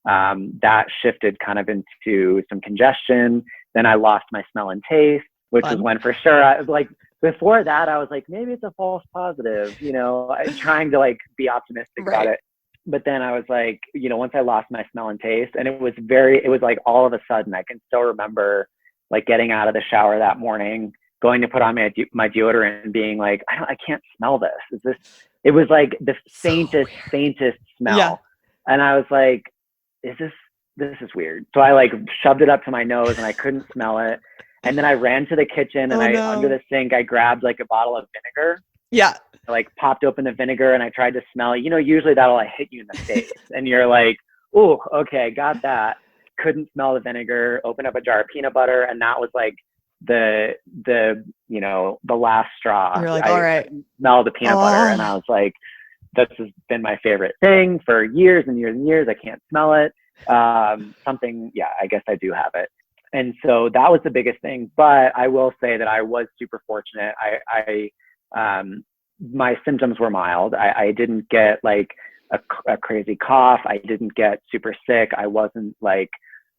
That shifted kind of into some congestion. Then I lost my smell and taste, which was when for sure I was like, before that, I was like, maybe it's a false positive, trying to like be optimistic about it. But then I was like, once I lost my smell and taste, and it was like all of a sudden, I can still remember like getting out of the shower that morning, going to put on my deodorant and being like, I can't smell this. It was like the faintest smell. Yeah. And I was like, this is weird. So I like shoved it up to my nose and I couldn't smell it. And then I ran to the kitchen and under the sink, I grabbed like a bottle of vinegar. Yeah. I like popped open the vinegar and I tried to smell it. Usually that'll like hit you in the face and you're like, oh, okay, got that. Couldn't smell the vinegar, opened up a jar of peanut butter. And that was like the last straw. You're like, all right. Smell the peanut butter. And I was like, this has been my favorite thing for years and years and years. I can't smell it. I guess I do have it. And so that was the biggest thing. But I will say that I was super fortunate. My symptoms were mild. I didn't get like a crazy cough. I didn't get super sick. I wasn't like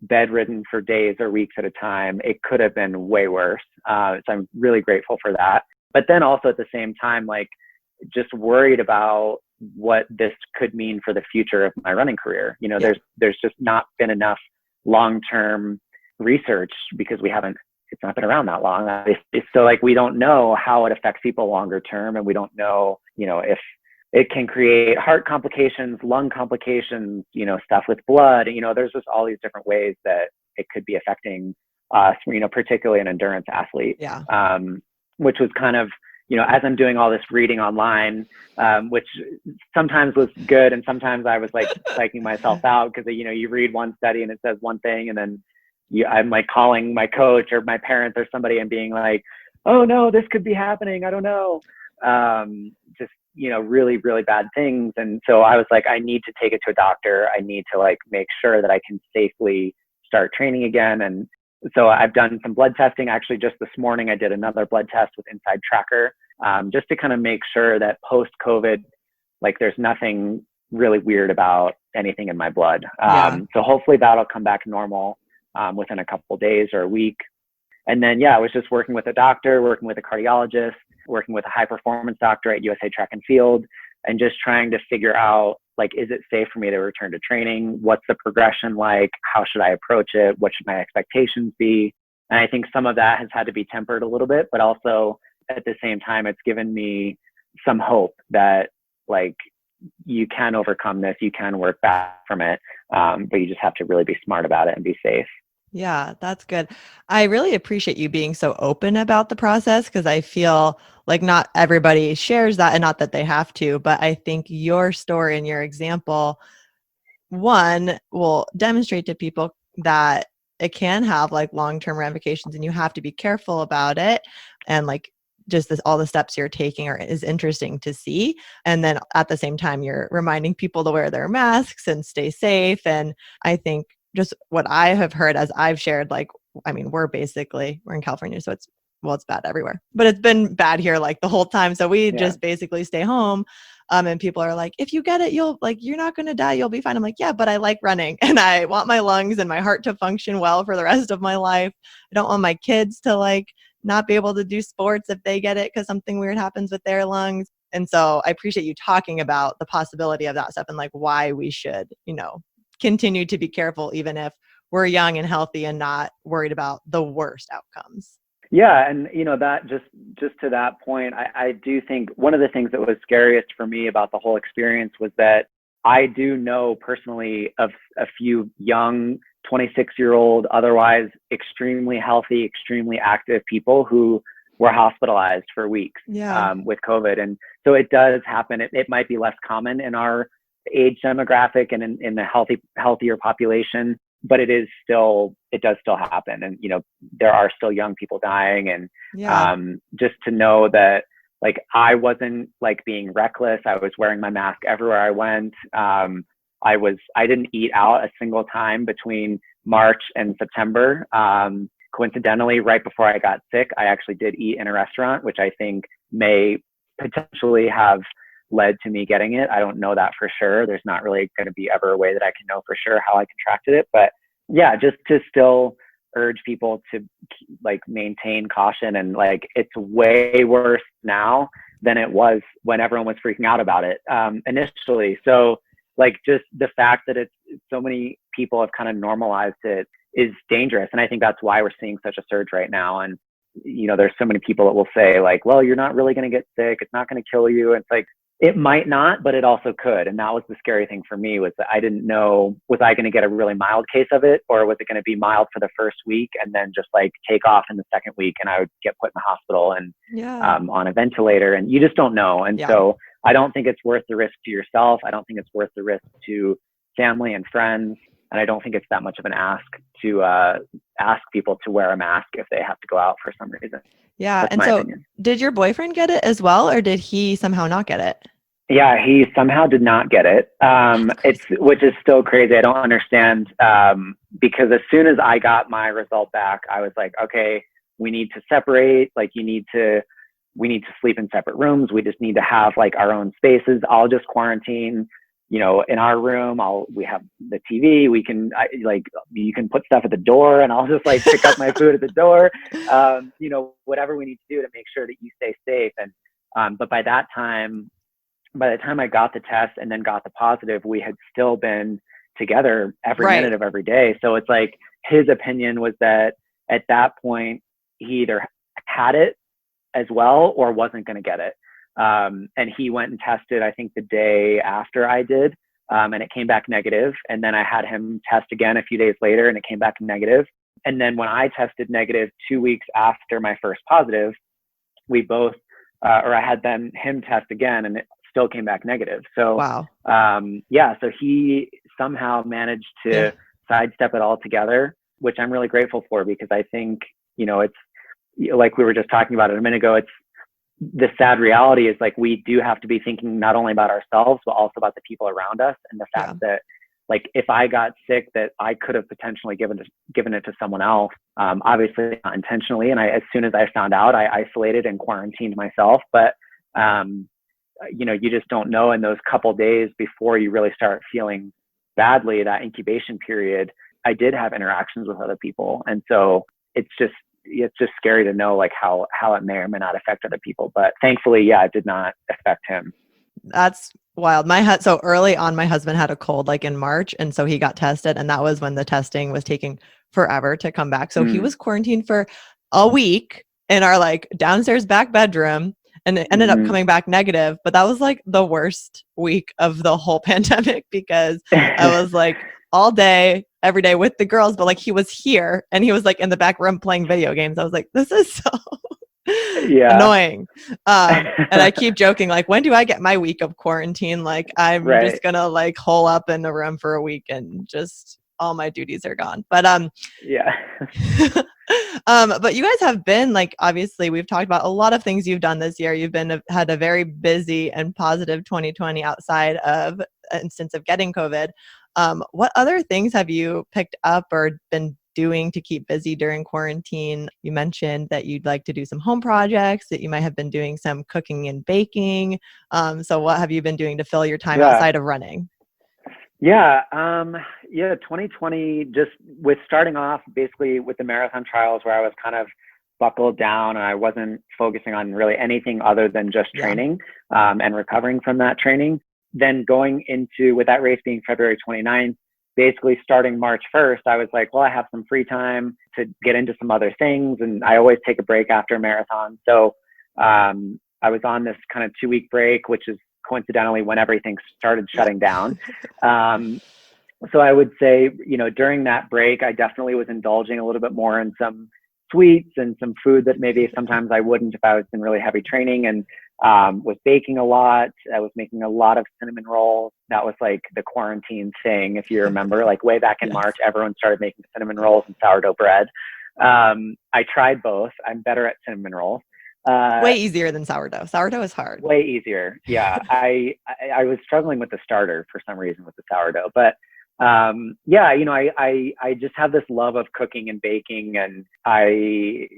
bedridden for days or weeks at a time. It could have been way worse. So I'm really grateful for that. But then also at the same time, like just worried about what this could mean for the future of my running career. There's just not been enough long-term research because it's not been around that long. So like, we don't know how it affects people longer term. And we don't know, if it can create heart complications, lung complications, stuff with blood, there's just all these different ways that it could be affecting us, particularly an endurance athlete. Yeah. Which was kind of, as I'm doing all this reading online, which sometimes was good. And sometimes I was like psyching myself out because, you read one study and it says one thing and then I'm like calling my coach or my parents or somebody and being like, oh no, this could be happening. I don't know. Just, really, really bad things. And so I was like, I need to take it to a doctor. I need to like make sure that I can safely start training again. And so I've done some blood testing. Actually, just this morning, I did another blood test with Inside Tracker, just to kind of make sure that post-COVID, like there's nothing really weird about anything in my blood. So hopefully that'll come back normal within a couple of days or a week. And then, I was just working with a doctor, working with a cardiologist, working with a high performance doctor at USA Track and Field, and just trying to figure out, like, is it safe for me to return to training? What's the progression like? How should I approach it? What should my expectations be? And I think some of that has had to be tempered a little bit, but also at the same time, it's given me some hope that like you can overcome this, you can work back from it, but you just have to really be smart about it and be safe. Yeah, that's good. I really appreciate you being so open about the process because I feel like not everybody shares that, and not that they have to, but I think your story and your example, one, will demonstrate to people that it can have like long-term ramifications and you have to be careful about it. And like just all the steps you're taking is interesting to see. And then at the same time, you're reminding people to wear their masks and stay safe. And I think just what I have heard as I've shared, like, I mean, we're in California, so it's bad everywhere, but it's been bad here like the whole time. So we just basically stay home. And people are like, if you get it, you're not going to die. You'll be fine. I'm like, yeah, but I like running and I want my lungs and my heart to function well for the rest of my life. I don't want my kids to like not be able to do sports if they get it because something weird happens with their lungs. And so I appreciate you talking about the possibility of that stuff and like why we should, continue to be careful, even if we're young and healthy and not worried about the worst outcomes. Yeah. And that just to that point, I do think one of the things that was scariest for me about the whole experience was that I do know personally of a few young 26-year-old, otherwise extremely healthy, extremely active people who were hospitalized for weeks with COVID. And so it does happen. It might be less common in our age demographic and in the healthier population, but it does still happen. And, there are still young people dying. And just to know that, like, I wasn't like being reckless. I was wearing my mask everywhere I went. I didn't eat out a single time between March and September. Coincidentally, right before I got sick, I actually did eat in a restaurant, which I think may potentially have led to me getting it. I don't know that for sure. There's not really going to be ever a way that I can know for sure how I contracted it. But yeah, just to still urge people to like maintain caution. And like, it's way worse now than it was when everyone was freaking out about it initially. So like, just the fact that it's so many people have kind of normalized it is dangerous. And I think that's why we're seeing such a surge right now. And, there's so many people that will say like, well, you're not really going to get sick. It's not going to kill you. And it's like, it might not, but it also could. And that was the scary thing for me, was that I didn't know, was I going to get a really mild case of it, or was it going to be mild for the first week and then just like take off in the second week and I would get put in the hospital and on a ventilator, and you just don't know. And so I don't think it's worth the risk to yourself. I don't think it's worth the risk to family and friends. And I don't think it's that much of an ask to ask people to wear a mask if they have to go out for some reason. Yeah. That's and so opinion. Did your boyfriend get it as well, or did he somehow not get it? Yeah, he somehow did not get it. Which is still crazy. I don't understand, because as soon as I got my result back, I was like, okay, we need to separate. Like, we need to sleep in separate rooms. We just need to have like our own spaces. I'll just quarantine, in our room. We have the TV. You can put stuff at the door, and I'll just like pick up my food at the door. Whatever we need to do to make sure that you stay safe. And but by the time I got the test and then got the positive, we had still been together every minute of every day. So it's like, his opinion was that at that point he either had it as well or wasn't going to get it. And he went and tested, I think the day after I did, and it came back negative. And then I had him test again a few days later and it came back negative. And then when I tested negative 2 weeks after my first positive, we both, or I had him test again and it still came back negative. So, wow. So he somehow managed to sidestep it all together, which I'm really grateful for, because I think, it's like we were just talking about it a minute ago. It's the sad reality is like, we do have to be thinking not only about ourselves, but also about the people around us. And the fact that like, if I got sick, that I could have potentially given it to someone else, obviously not intentionally. And as soon as I found out, I isolated and quarantined myself. But, you just don't know in those couple days before you really start feeling badly, that incubation period, I did have interactions with other people. And so it's just scary to know like how it may or may not affect other people. But thankfully, it did not affect him. That's wild. So early on, my husband had a cold like in March. And so he got tested, and that was when the testing was taking forever to come back. So he was quarantined for a week in our like downstairs back bedroom, and it ended up coming back negative. But that was like the worst week of the whole pandemic, because I was like all day, every day with the girls, but like he was here and he was like in the back room playing video games. I was like, this is so annoying. And I keep joking, like, when do I get my week of quarantine? Like, I'm just gonna like hole up in a room for a week and just all my duties are gone. But but you guys have been like, obviously we've talked about a lot of things you've done this year. You've had a very busy and positive 2020 outside of an instance of getting COVID. What other things have you picked up or been doing to keep busy during quarantine? You mentioned that you'd like to do some home projects, that you might have been doing some cooking and baking. So what have you been doing to fill your time outside of running? Yeah. 2020, just with starting off basically with the marathon trials where I was kind of buckled down and I wasn't focusing on really anything other than just training and recovering from that training. Then going into, with that race being February 29th, basically starting March 1st, I was like, well, I have some free time to get into some other things. And I always take a break after a marathon. So I was on this kind of 2-week break, which is coincidentally when everything started shutting down. So I would say, during that break, I definitely was indulging a little bit more in some sweets and some food that maybe sometimes I wouldn't if I was in really heavy training, and was baking a lot. I was making a lot of cinnamon rolls. That was like the quarantine thing. If you remember, like way back in March, everyone started making cinnamon rolls and sourdough bread. I tried both. I'm better at cinnamon rolls. Way easier than sourdough. Sourdough is hard. Way easier. Yeah. I was struggling with the starter for some reason with the sourdough, but I just have this love of cooking and baking, and a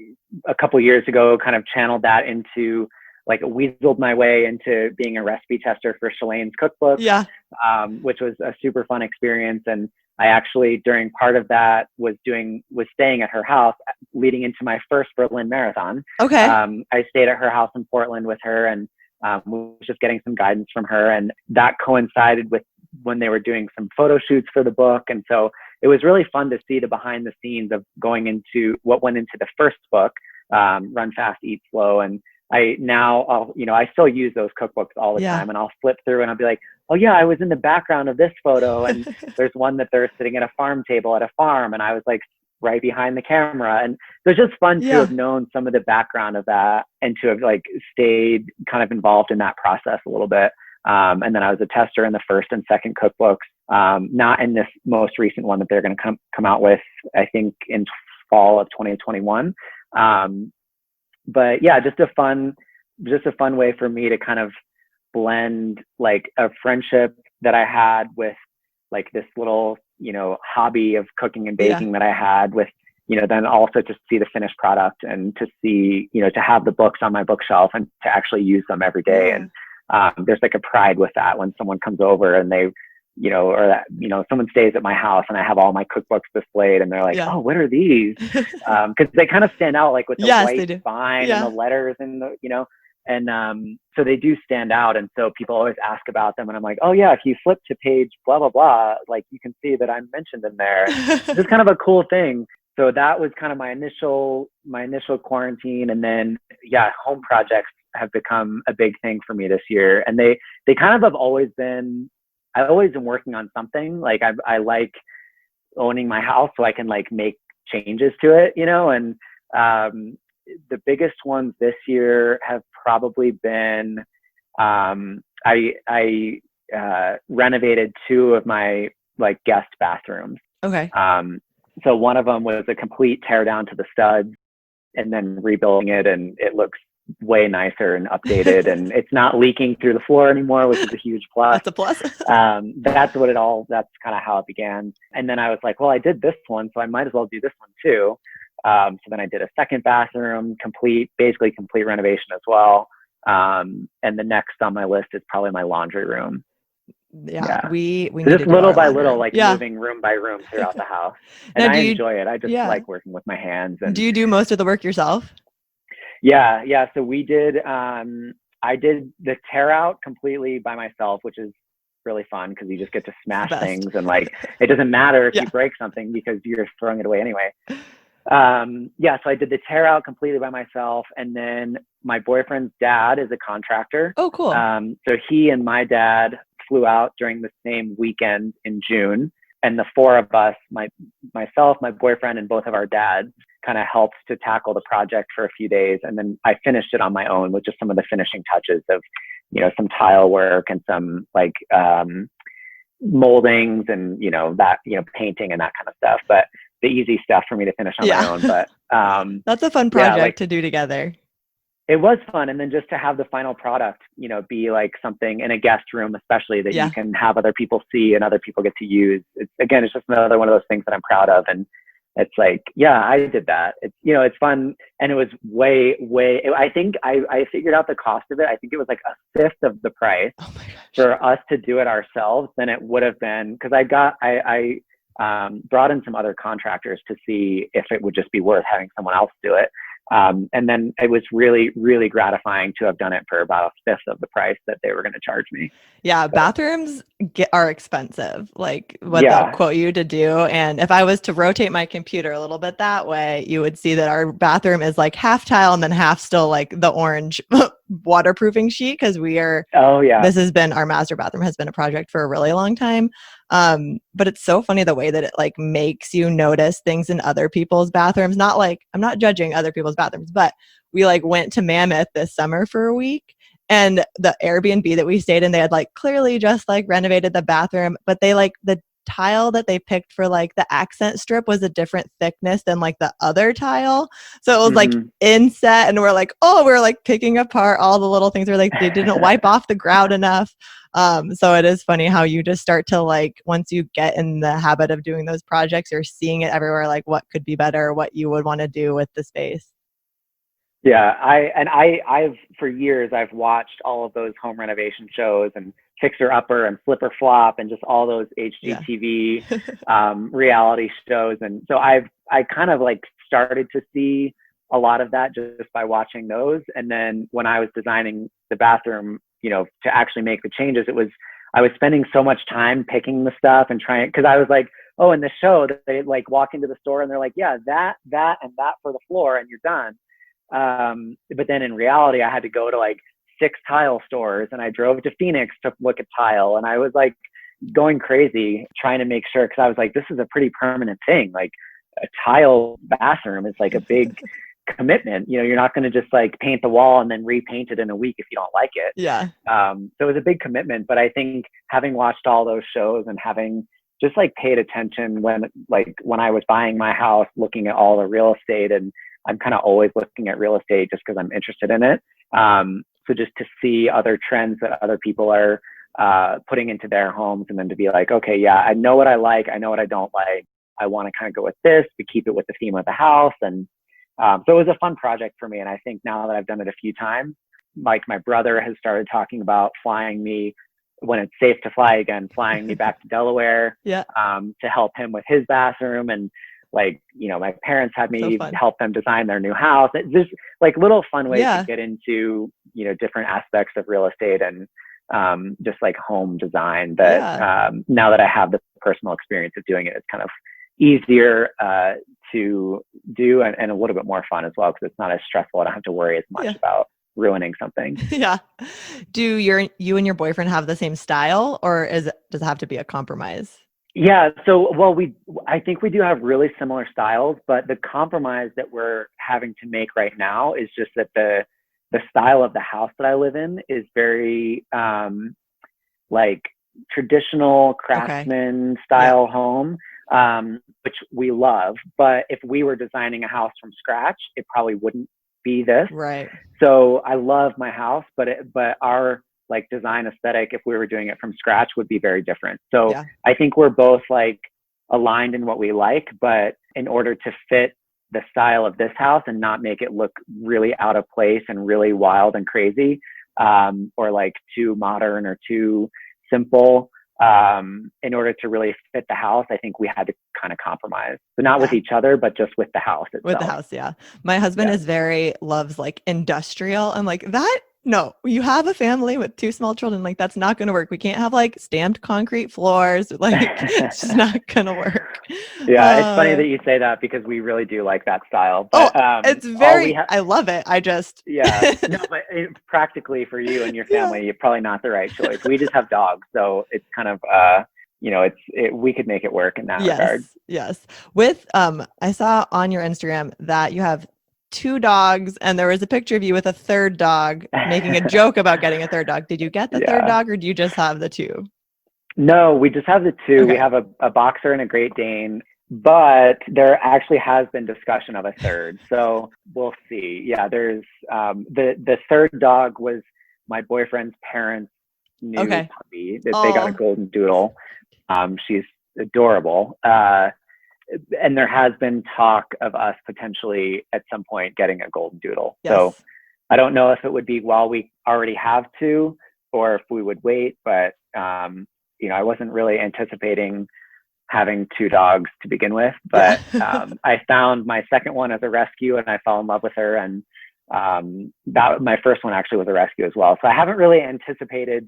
couple of years ago kind of channeled that into, like, weaseled my way into being a recipe tester for Shalane's cookbook, which was a super fun experience. And I actually, during part of that, was staying at her house leading into my first Berlin marathon. Okay. I stayed at her house in Portland with her, and was just getting some guidance from her. And that coincided with when they were doing some photo shoots for the book. And so it was really fun to see the behind the scenes of going into what went into the first book, Run Fast, Eat Slow. And I still use those cookbooks all the time, and I'll flip through and I'll be like, oh yeah, I was in the background of this photo. And there's one that they're sitting at a farm table at a farm, and I was like right behind the camera. And so it's just fun to have known some of the background of that and to have like stayed kind of involved in that process a little bit. And then I was a tester in the first and second cookbooks, not in this most recent one that they're going to come out with, I think in fall of 2021. But yeah, just a fun way for me to kind of blend like a friendship that I had with like this little, hobby of cooking and baking that I had with, then also to see the finished product and to see, to have the books on my bookshelf and to actually use them every day. And there's like a pride with that when someone comes over and they, someone stays at my house and I have all my cookbooks displayed and they're like, oh, what are these? Cause they kind of stand out like with the white spine and the letters and so they do stand out. And so people always ask about them and I'm like, oh yeah, if you flip to page blah, blah, blah, like you can see that I'm mentioned in there. It's kind of a cool thing. So that was kind of my initial quarantine. And then, home projects have become a big thing for me this year. And they kind of have always been, I've always been working on something. Like I like owning my house so I can like make changes to it, and the biggest ones this year have probably been, I renovated 2 of my like guest bathrooms. Okay. So one of them was a complete tear down to the studs and then rebuilding it, and it looks way nicer and updated and it's not leaking through the floor anymore, which is a huge plus. That's a plus. That's kind of how it began. And then I was like, well, I did this one, so I might as well do this one too. So then I did a second bathroom, basically complete renovation as well. And the next on my list is probably my laundry room. We just little by little, like moving room by room throughout the house. And I enjoy it. I just like working with my hands. And do you do most of the work yourself? Yeah. So we did, I did the tear out completely by myself, which is really fun because you just get to smash things and like, it doesn't matter if you break something because you're throwing it away anyway. So I did the tear out completely by myself. And then my boyfriend's dad is a contractor. Oh, cool. So he and my dad flew out during the same weekend in June. And the 4 of us, myself, my boyfriend, and both of our dads kind of helped to tackle the project for a few days. And then I finished it on my own with just some of the finishing touches of, some tile work and some like, moldings and, painting and that kind of stuff. But the easy stuff for me to finish on my own. But, that's a fun project to do together. It was fun. And then just to have the final product, be like something in a guest room, especially that you can have other people see and other people get to use. It's just another one of those things that I'm proud of. And it's like, yeah, I did that. It's, it's fun. And it was I think I figured out the cost of it. I think it was like a fifth of the price Oh my gosh. for us to do it ourselves than it would have been. Cause I brought in some other contractors to see if it would just be worth having someone else do it. And then it was really, really gratifying to have done it for about a fifth of the price that they were going to charge me. Yeah, bathrooms are expensive, like what they'll quote you to do. And if I was to rotate my computer a little bit that way, you would see that our bathroom is like half tile and then half still like the orange waterproofing sheet, because this has been, our master bathroom has been a project for a really long time. But it's so funny the way that it like makes you notice things in other people's bathrooms. Not like, I'm not judging other people's bathrooms, but we like went to Mammoth this summer for a week. And the Airbnb that we stayed in, they had like clearly just like renovated the bathroom, but they like the tile that they picked for like the accent strip was a different thickness than like the other tile. So it was like inset, and we're like picking apart all the little things. We're like, they didn't wipe off the grout enough. So it is funny how you just start to like, once you get in the habit of doing those projects, you're seeing it everywhere, like what could be better, what you would want to do with the space. Yeah, I've for years I've watched all of those home renovation shows and Fixer Upper and Flipper Flop and just all those HGTV reality shows, and so I kind of like started to see a lot of that just by watching those. And then when I was designing the bathroom, to actually make the changes, I was spending so much time picking the stuff and trying, because I was like, oh, in the show they like walk into the store and they're like, yeah, that and that for the floor and you're done. But then in reality, I had to go to like 6 tile stores, and I drove to Phoenix to look at tile, and I was like going crazy trying to make sure, because I was like, this is a pretty permanent thing. Like a tile bathroom is like a big commitment. You're not going to just like paint the wall and then repaint it in a week if you don't like it. Yeah. So it was a big commitment, but I think having watched all those shows and having just like paid attention when I was buying my house, looking at all the real estate, and I'm kind of always looking at real estate just because I'm interested in it. So just to see other trends that other people are putting into their homes, and then to be like, okay, yeah, I know what I like. I know what I don't like. I want to kind of go with this to keep it with the theme of the house. And so it was a fun project for me. And I think now that I've done it a few times, like my brother has started talking about flying me when it's safe to fly again, flying me back to Delaware to help him with his bathroom. And like, my parents had me help them design their new house. It's just like little fun ways to get into, different aspects of real estate and just like home design that now that I have the personal experience of doing it, it's kind of easier to do and a little bit more fun as well, because it's not as stressful. I don't have to worry as much about ruining something. Yeah. Do you and your boyfriend have the same style, or does it have to be a compromise? Yeah. So, I think we do have really similar styles, but the compromise that we're having to make right now is just that the style of the house that I live in is very, like traditional craftsman style home, which we love. But if we were designing a house from scratch, it probably wouldn't be this. Right. So I love my house, but our like design aesthetic, if we were doing it from scratch, would be very different. So I think we're both like aligned in what we like, but in order to fit the style of this house and not make it look really out of place and really wild and crazy, or like too modern or too simple, in order to really fit the house, I think we had to kind of compromise. So not with each other, but just with the house itself. With the house, yeah. My husband loves like industrial. I'm like, no, you have a family with 2 small children. Like, that's not going to work. We can't have like stamped concrete floors. Like, it's just not going to work. Yeah, it's funny that you say that, because we really do like that style. But, it's very, I love it. I just. No, but practically for you and your family, you're probably not the right choice. We just have dogs. So it's kind of, we could make it work in that regard. Yes. With, I saw on your Instagram that you have 2 dogs, and there was a picture of you with a 3rd dog, making a joke about getting a 3rd dog. Did you get the 3rd dog, or do you just have the 2? No, we just have the 2. We have a boxer and a Great Dane, but there actually has been discussion of a 3rd. So we'll see. Yeah, there's the 3rd dog was my boyfriend's parents' new puppy. They got a golden doodle. She's adorable. and there has been talk of us potentially at some point getting a golden doodle. Yes. So I don't know if it would be while we already have two or if we would wait, but I wasn't really anticipating having two dogs to begin with, but I found my second one as a rescue and I fell in love with her. And my first one actually was a rescue as well. So I haven't really anticipated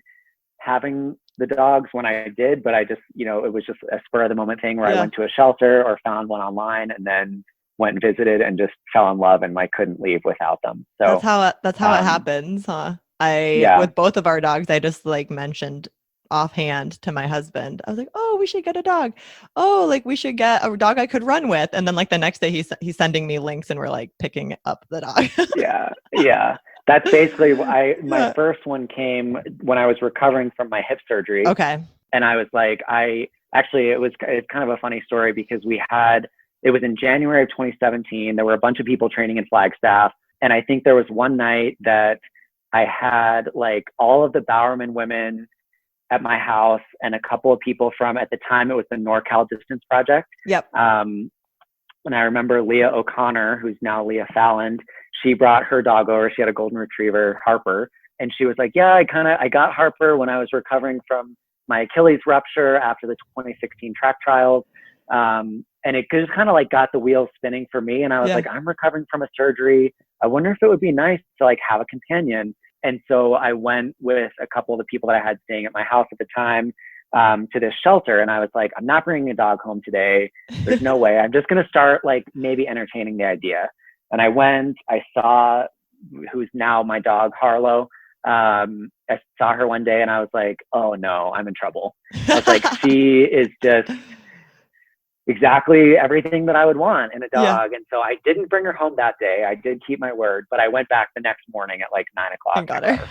having the dogs when I did, but I just, it was just a spur of the moment thing where I went to a shelter or found one online and then went and visited and just fell in love and couldn't leave without them. So that's how it happens, huh? With both of our dogs, I just mentioned offhand to my husband, I was like, oh, we should get a dog. Oh, we should get a dog I could run with. And then the next day he's sending me links and we're picking up the dog. Yeah. That's basically my first one came when I was recovering from my hip surgery. Okay. And I was it's kind of a funny story because it was in January of 2017. There were a bunch of people training in Flagstaff. And I think there was one night that I had all of the Bowerman women at my house and a couple of people from, at the time, it was the NorCal Distance Project. Yep. And I remember Leah O'Connor, who's now Leah Fallon, she brought her dog over. She had a golden retriever, Harper. And she was like, yeah, I got Harper when I was recovering from my Achilles rupture after the 2016 track trials. And it just kind of got the wheels spinning for me. And I was I'm recovering from a surgery. I wonder if it would be nice to have a companion. And so I went with a couple of the people that I had staying at my house at the time to this shelter. And I was like, I'm not bringing a dog home today. There's no way. I'm just going to start maybe entertaining the idea. And I went, I saw who's now my dog, Harlow. I saw her one day and I was like, oh no, I'm in trouble. I was like, she is just exactly everything that I would want in a dog. Yeah. And so I didn't bring her home that day. I did keep my word, but I went back the next morning at 9:00. And got her.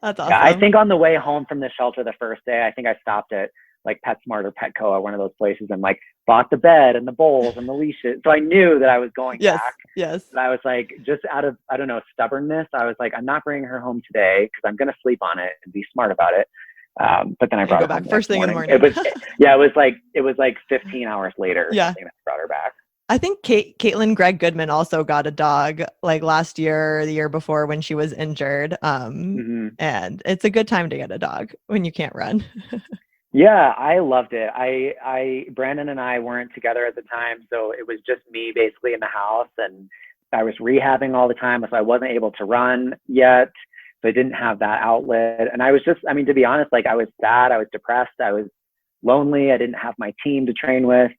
That's awesome. Yeah, I think on the way home from the shelter the first day, I think I stopped at PetSmart or Petco or one of those places and bought the bed and the bowls and the leashes. So I knew that I was going back. Yes. And I was just out of, I don't know, stubbornness. I was I'm not bringing her home today because I'm going to sleep on it and be smart about it. But then I brought her back first thing morning. in the morning. It was 15 hours later. Yeah. I think I brought her back. I think Caitlin Gregg Goodman also got a dog last year or the year before when she was injured. And it's a good time to get a dog when you can't run. Yeah, I loved it. Brandon and I weren't together at the time, so it was just me basically in the house, and I was rehabbing all the time, so I wasn't able to run yet. So I didn't have that outlet. And I was just, to be honest, I was sad, I was depressed, I was lonely, I didn't have my team to train with.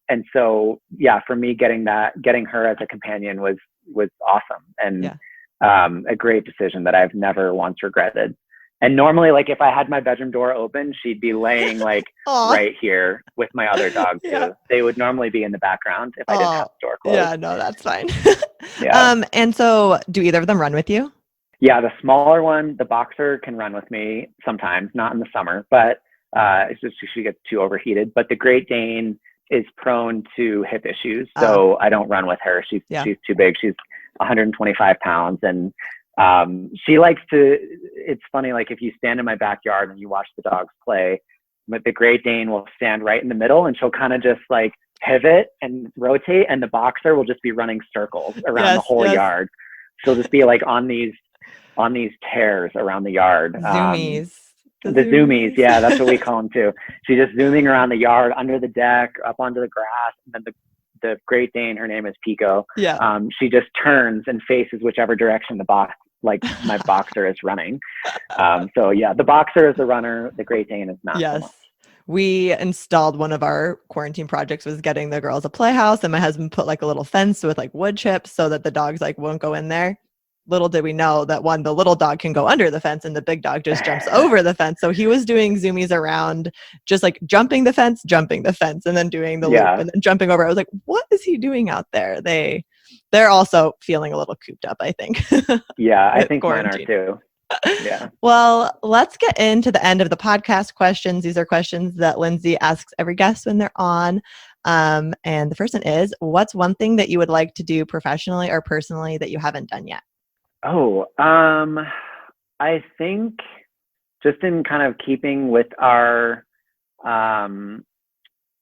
And so, yeah, for me, getting her as a companion was awesome. And a great decision that I've never once regretted. And normally, if I had my bedroom door open, she'd be laying right here with my other dog too. Yeah. They would normally be in the background if I didn't have the door closed. Yeah, no, that's fine. Yeah. And so do either of them run with you? Yeah, the smaller one, the boxer, can run with me sometimes, not in the summer, but it's just she gets too overheated. But the Great Dane is prone to hip issues, so I don't run with her. She's too big. She's 125 pounds, and she likes to. It's funny, if you stand in my backyard and you watch the dogs play, but the Great Dane will stand right in the middle, and she'll kind of just pivot and rotate, and the boxer will just be running circles around the whole yard. She'll just be on these tears around the yard. Zoomies. The zoomies, yeah, that's what we call them too. She's just zooming around the yard, under the deck, up onto the grass, and then the Great Dane, her name is Pico. Yeah. She just turns and faces whichever direction my boxer is running. So yeah, the boxer is the runner. The Great Dane is not. Yes. So much. We installed one of our quarantine projects was getting the girls a playhouse, and my husband put a little fence with wood chips so that the dogs won't go in there. Little did we know that the little dog can go under the fence and the big dog just jumps over the fence. So he was doing zoomies around, just jumping the fence, and then doing the loop and then jumping over. I was like, what is he doing out there? They're also feeling a little cooped up, I think. Yeah, I think mine are too. Yeah. Well, let's get into the end of the podcast questions. These are questions that Lindsay asks every guest when they're on. And the first one is, what's one thing that you would like to do professionally or personally that you haven't done yet? Oh, I think just in kind of keeping with our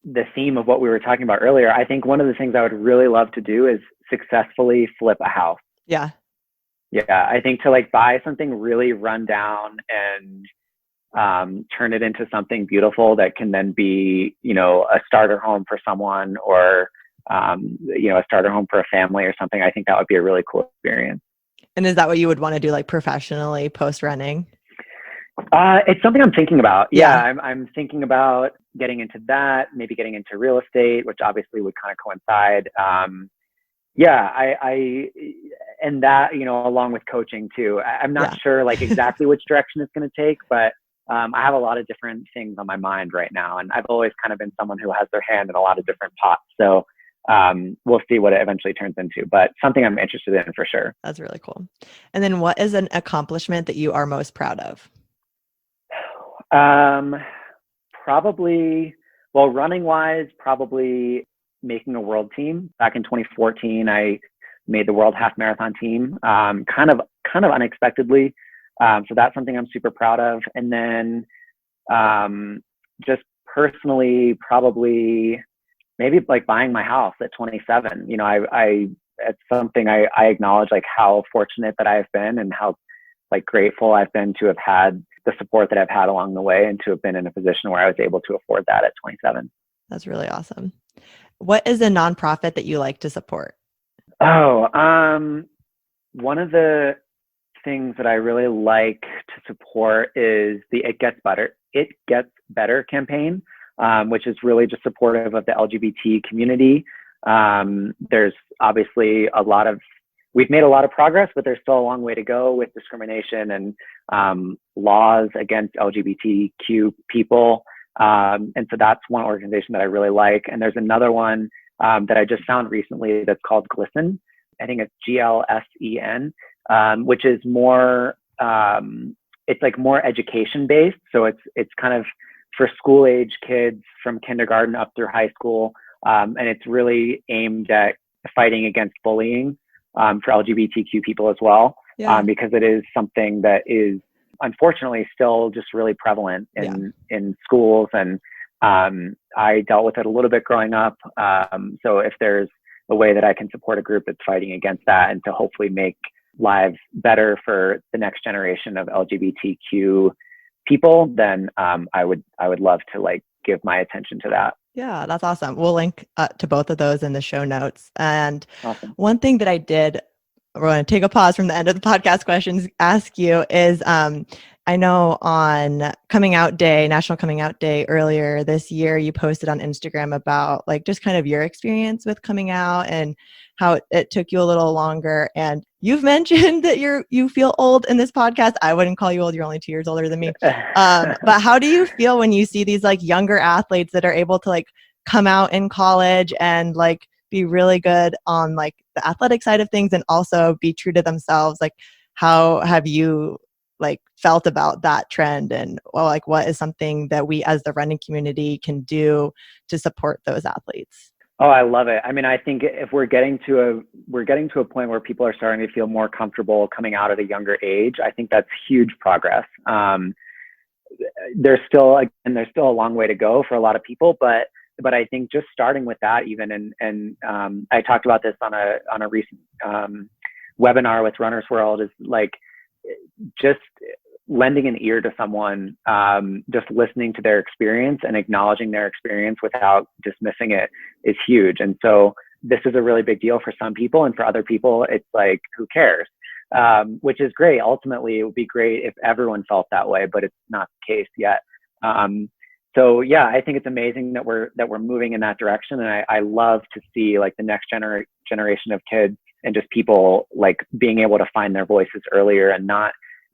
the theme of what we were talking about earlier, I think one of the things I would really love to do is successfully flip a house. Yeah. Yeah. I think to like buy something really run down and turn it into something beautiful that can then be, a starter home for someone, or, a starter home for a family or something. I think that would be a really cool experience. And is that what you would want to do, like professionally post running? It's something I'm thinking about. Yeah. I'm thinking about getting into that, maybe getting into real estate, which obviously would kind of coincide. And that, along with coaching too. I'm not sure like exactly which direction it's going to take, but I have a lot of different things on my mind right now. And I've always kind of been someone who has their hand in a lot of different pots. So we'll see what it eventually turns into, but something I'm interested in for sure. That's really cool. And then what is an accomplishment that you are most proud of? Probably, well, running wise, probably making a world team. Back in 2014, I made the world half marathon team, kind of unexpectedly. So that's something I'm super proud of. And then, just personally, probably maybe like buying my house at 27, it's something I acknowledge, like how fortunate that I've been and how like grateful I've been to have had the support that I've had along the way and to have been in a position where I was able to afford that at 27. That's really awesome. What is a nonprofit that you like to support? One of the things that I really like to support is the It Gets Better campaign, which is really just supportive of the LGBT community. There's obviously we've made a lot of progress, but there's still a long way to go with discrimination and laws against LGBTQ people. And so that's one organization that I really like. And there's another one that I just found recently that's called GLSEN. I think it's GLSEN, which is more, it's like more education based. So it's kind of for school age kids from kindergarten up through high school. And it's really aimed at fighting against bullying for LGBTQ people as well, because it is something that is unfortunately still just really prevalent in schools. And I dealt with it a little bit growing up. So if there's a way that I can support a group that's fighting against that and to hopefully make lives better for the next generation of LGBTQ people, then I would love to like give my attention to that. Yeah, that's awesome. We'll link to both of those in the show notes. And Awesome. One thing that we're going to take a pause from the end of the podcast questions, ask you is, I know on National Coming Out Day earlier this year, you posted on Instagram about like just kind of your experience with coming out and how it took you a little longer. And you've mentioned that you feel old in this podcast. I wouldn't call you old. You're only 2 years older than me. But how do you feel when you see these like younger athletes that are able to like come out in college and like be really good on like the athletic side of things and also be true to themselves? Like, how have you like felt about that trend? And like, what is something that we as the running community can do to support those athletes? Oh, I love it. I mean, I think if we're getting to a point where people are starting to feel more comfortable coming out at a younger age, I think that's huge progress. There's still a long way to go for a lot of people, but I think just starting with that even, and I talked about this on a recent webinar with Runner's World, is like just lending an ear to someone, just listening to their experience and acknowledging their experience without dismissing it is huge. And so this is a really big deal for some people, and for other people, it's like, who cares? Which is great. Ultimately, it would be great if everyone felt that way, but it's not the case yet. So yeah, I think it's amazing that we're moving in that direction. And I love to see like the next generation of kids and just people like being able to find their voices earlier and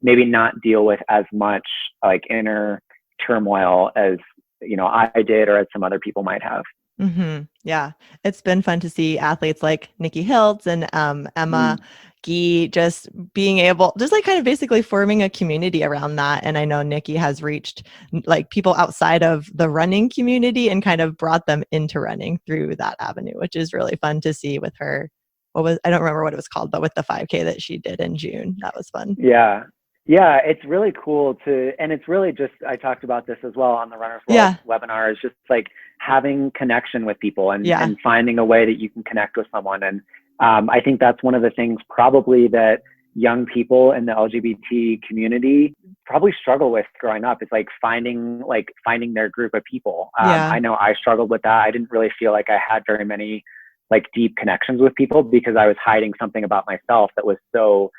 maybe not deal with as much like inner turmoil as, I did or as some other people might have. Mm-hmm. Yeah. It's been fun to see athletes like Nikki Hiltz and Emma Gee just being able, just like kind of basically forming a community around that. And I know Nikki has reached like people outside of the running community and kind of brought them into running through that avenue, which is really fun to see with her. I don't remember what it was called, but with the 5K that she did in June, that was fun. Yeah. Yeah, it's really cool and it's really just, I talked about this as well on the Runner's World Yeah. webinar, is just like having connection with people and, Yeah. and finding a way that you can connect with someone. And I think that's one of the things probably that young people in the LGBT community probably struggle with growing up. It's like finding their group of people. Yeah. I know I struggled with that. I didn't really feel like I had very many like deep connections with people because I was hiding something about myself that was so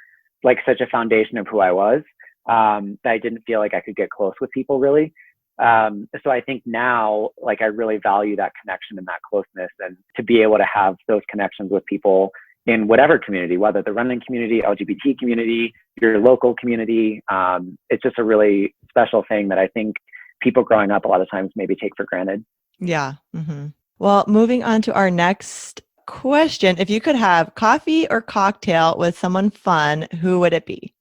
like such a foundation of who I was, that I didn't feel like I could get close with people really. So I think now, like, I really value that connection and that closeness, and to be able to have those connections with people in whatever community, whether the running community, LGBT community, your local community. It's just a really special thing that I think people growing up a lot of times maybe take for granted. Yeah. Mm-hmm. Well, moving on to our next question. If you could have coffee or cocktail with someone fun, who would it be?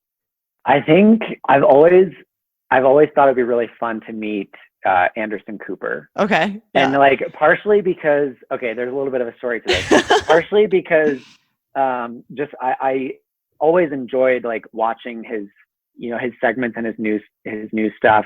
I think I've always thought it'd be really fun to meet Anderson Cooper. Okay. Yeah. And like partially because, okay, there's a little bit of a story to this. Partially because just I always enjoyed like watching his segments and his news stuff.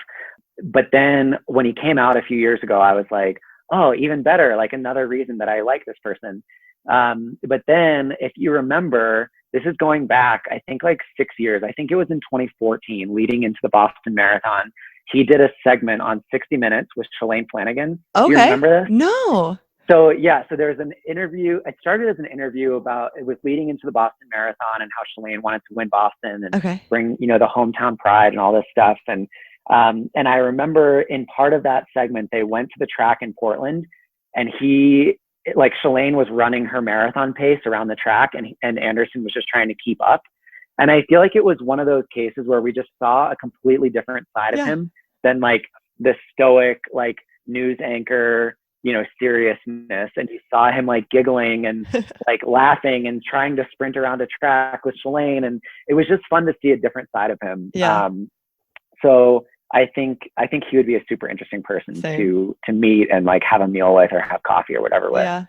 But then when he came out a few years ago, I was like, oh, even better, like another reason that I like this person. But then if you remember, this is going back, I think like 6 years. I think it was in 2014, leading into the Boston Marathon. He did a segment on 60 Minutes with Shalane Flanagan. Okay. Do you remember this? No. So yeah, so there's an interview. It started as an interview about, it was leading into the Boston Marathon and how Shalane wanted to win Boston and bring, the hometown pride and all this stuff. And I remember in part of that segment, they went to the track in Portland, and Shalane was running her marathon pace around the track, and Anderson was just trying to keep up. And I feel like it was one of those cases where we just saw a completely different side of him than like the stoic, like news anchor, seriousness. And you saw him like giggling and like laughing and trying to sprint around a track with Shalane. And it was just fun to see a different side of him. Yeah. So I think he would be a super interesting person to meet and like have a meal with or have coffee or whatever with. Yeah.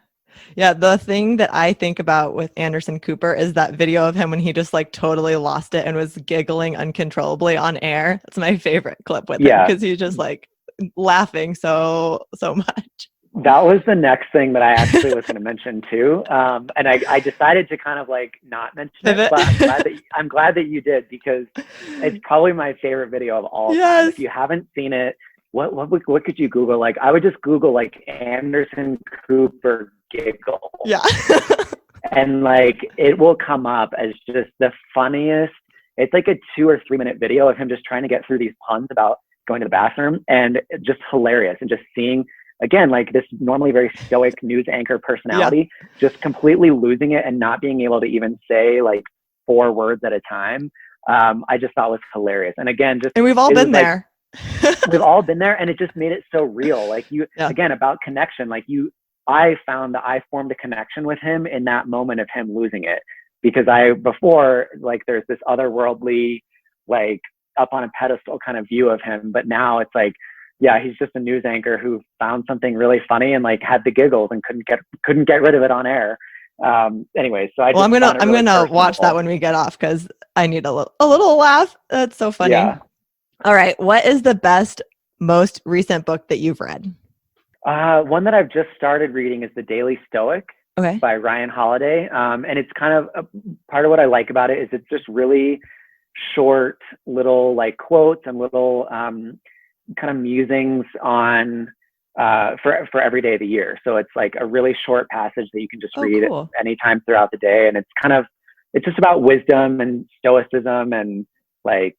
Yeah. The thing that I think about with Anderson Cooper is that video of him when he just like totally lost it and was giggling uncontrollably on air. That's my favorite clip with him because he's just like laughing so much. That was the next thing that I actually was going to mention too. And I decided to kind of like not mention it, but I'm glad that you did, because it's probably my favorite video of all time. If you haven't seen it, what could you Google? Like, I would just Google like Anderson Cooper giggle. Yeah. And like, it will come up as just the funniest. It's like a 2 or 3 minute video of him just trying to get through these puns about going to the bathroom, and just hilarious. And just seeing, again, like this normally very stoic news anchor personality, just completely losing it and not being able to even say like 4 words at a time. I just thought was hilarious. And again, and we've all been there. We've all been there, and it just made it so real. Like again, about connection, like I found that I formed a connection with him in that moment of him losing it, because before, like, there's this otherworldly, like up on a pedestal kind of view of him. But now it's like, yeah, he's just a news anchor who found something really funny and like had the giggles and couldn't get rid of it on air. Anyway, so I'm gonna watch that when we get off, because I need a little laugh. That's so funny. Yeah. All right, what is the most recent book that you've read? One that I've just started reading is The Daily Stoic by Ryan Holiday. And it's kind of part of what I like about it is it's just really short little like quotes and little kind of musings on for every day of the year. So it's like a really short passage that you can just read anytime throughout the day. And it's just about wisdom and stoicism and like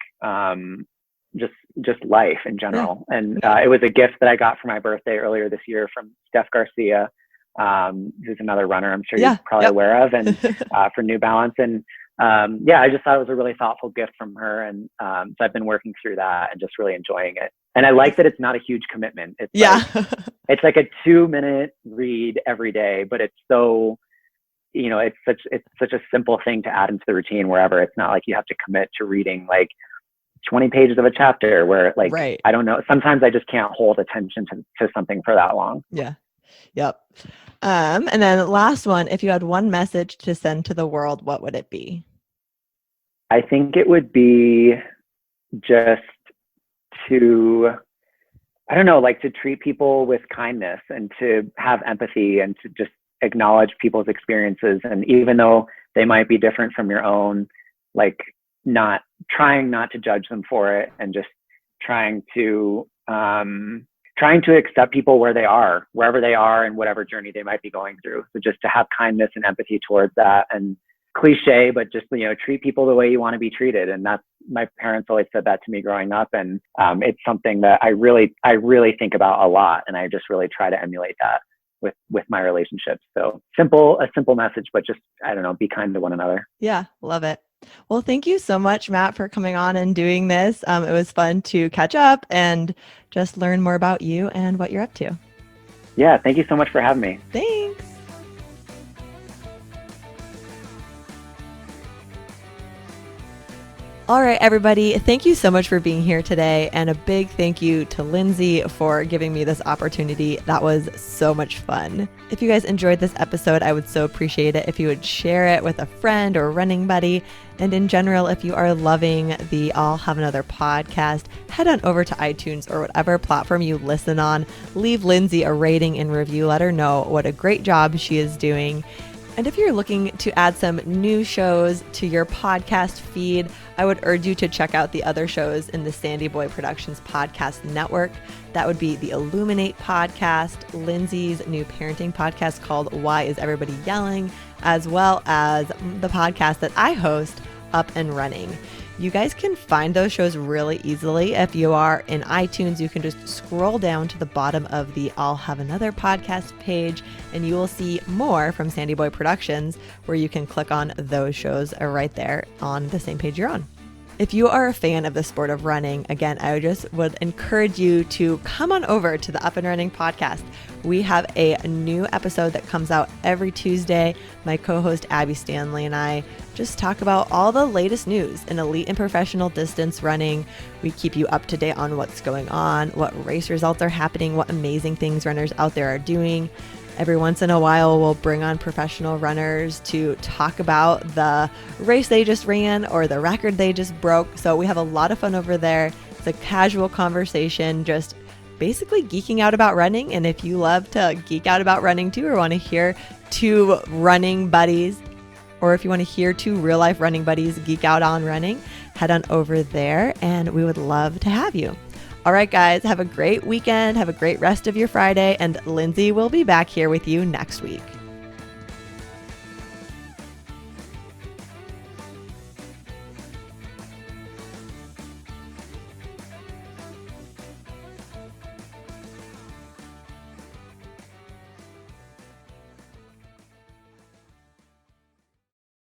just life in general. And it was a gift that I got for my birthday earlier this year from Steph Garcia, who's another runner I'm sure you're probably aware of, and for New Balance. And I just thought it was a really thoughtful gift from her. And so I've been working through that and just really enjoying it. And I like that it's not a huge commitment. It's it's like a 2-minute read every day, but it's so, it's such a simple thing to add into the routine wherever. It's not like you have to commit to reading like 20 pages of a chapter where like, I don't know, sometimes I just can't hold attention to something for that long. Yeah. Yep. And then last one, if you had one message to send to the world, what would it be? I think it would be just to, I don't know, like to treat people with kindness and to have empathy and to just acknowledge people's experiences. And even though they might be different from your own, like not to judge them for it, and just trying to accept people where they are, wherever they are, and whatever journey they might be going through. So just to have kindness and empathy towards that, and cliche, but just, treat people the way you want to be treated. And that's, my parents always said that to me growing up. And it's something that I really think about a lot. And I just really try to emulate that with my relationships. So a simple message, but just, I don't know, be kind to one another. Yeah, love it. Well, thank you so much, Matt, for coming on and doing this. It was fun to catch up and just learn more about you and what you're up to. Yeah, thank you so much for having me. Thanks. All right, everybody. Thank you so much for being here today. And a big thank you to Lindsay for giving me this opportunity. That was so much fun. If you guys enjoyed this episode, I would so appreciate it if you would share it with a friend or running buddy. And in general, if you are loving the I'll Have Another podcast, head on over to iTunes or whatever platform you listen on. Leave Lindsay a rating and review. Let her know what a great job she is doing. And if you're looking to add some new shows to your podcast feed, I would urge you to check out the other shows in the Sandy Boy Productions podcast network. That would be the Illuminate podcast, Lindsay's new parenting podcast called Why Is Everybody Yelling, as well as the podcast that I host, Up and Running. You guys can find those shows really easily. If you are in iTunes, you can just scroll down to the bottom of the I'll Have Another podcast page, and you will see more from Sandy Boy Productions, where you can click on those shows right there on the same page you're on. If you are a fan of the sport of running, again, I just would encourage you to come on over to the Up and Running podcast. We have a new episode that comes out every Tuesday. My co-host Abby Stanley and I just talk about all the latest news in elite and professional distance running. We keep you up to date on what's going on, what race results are happening, what amazing things runners out there are doing. Every once in a while, we'll bring on professional runners to talk about the race they just ran or the record they just broke. So we have a lot of fun over there. It's a casual conversation, just basically geeking out about running. And if you love to geek out about running too, or want to hear two running buddies, or if you want to hear two real life running buddies geek out on running, head on over there and we would love to have you. All right, guys, have a great weekend. Have a great rest of your Friday. And Lindsay will be back here with you next week.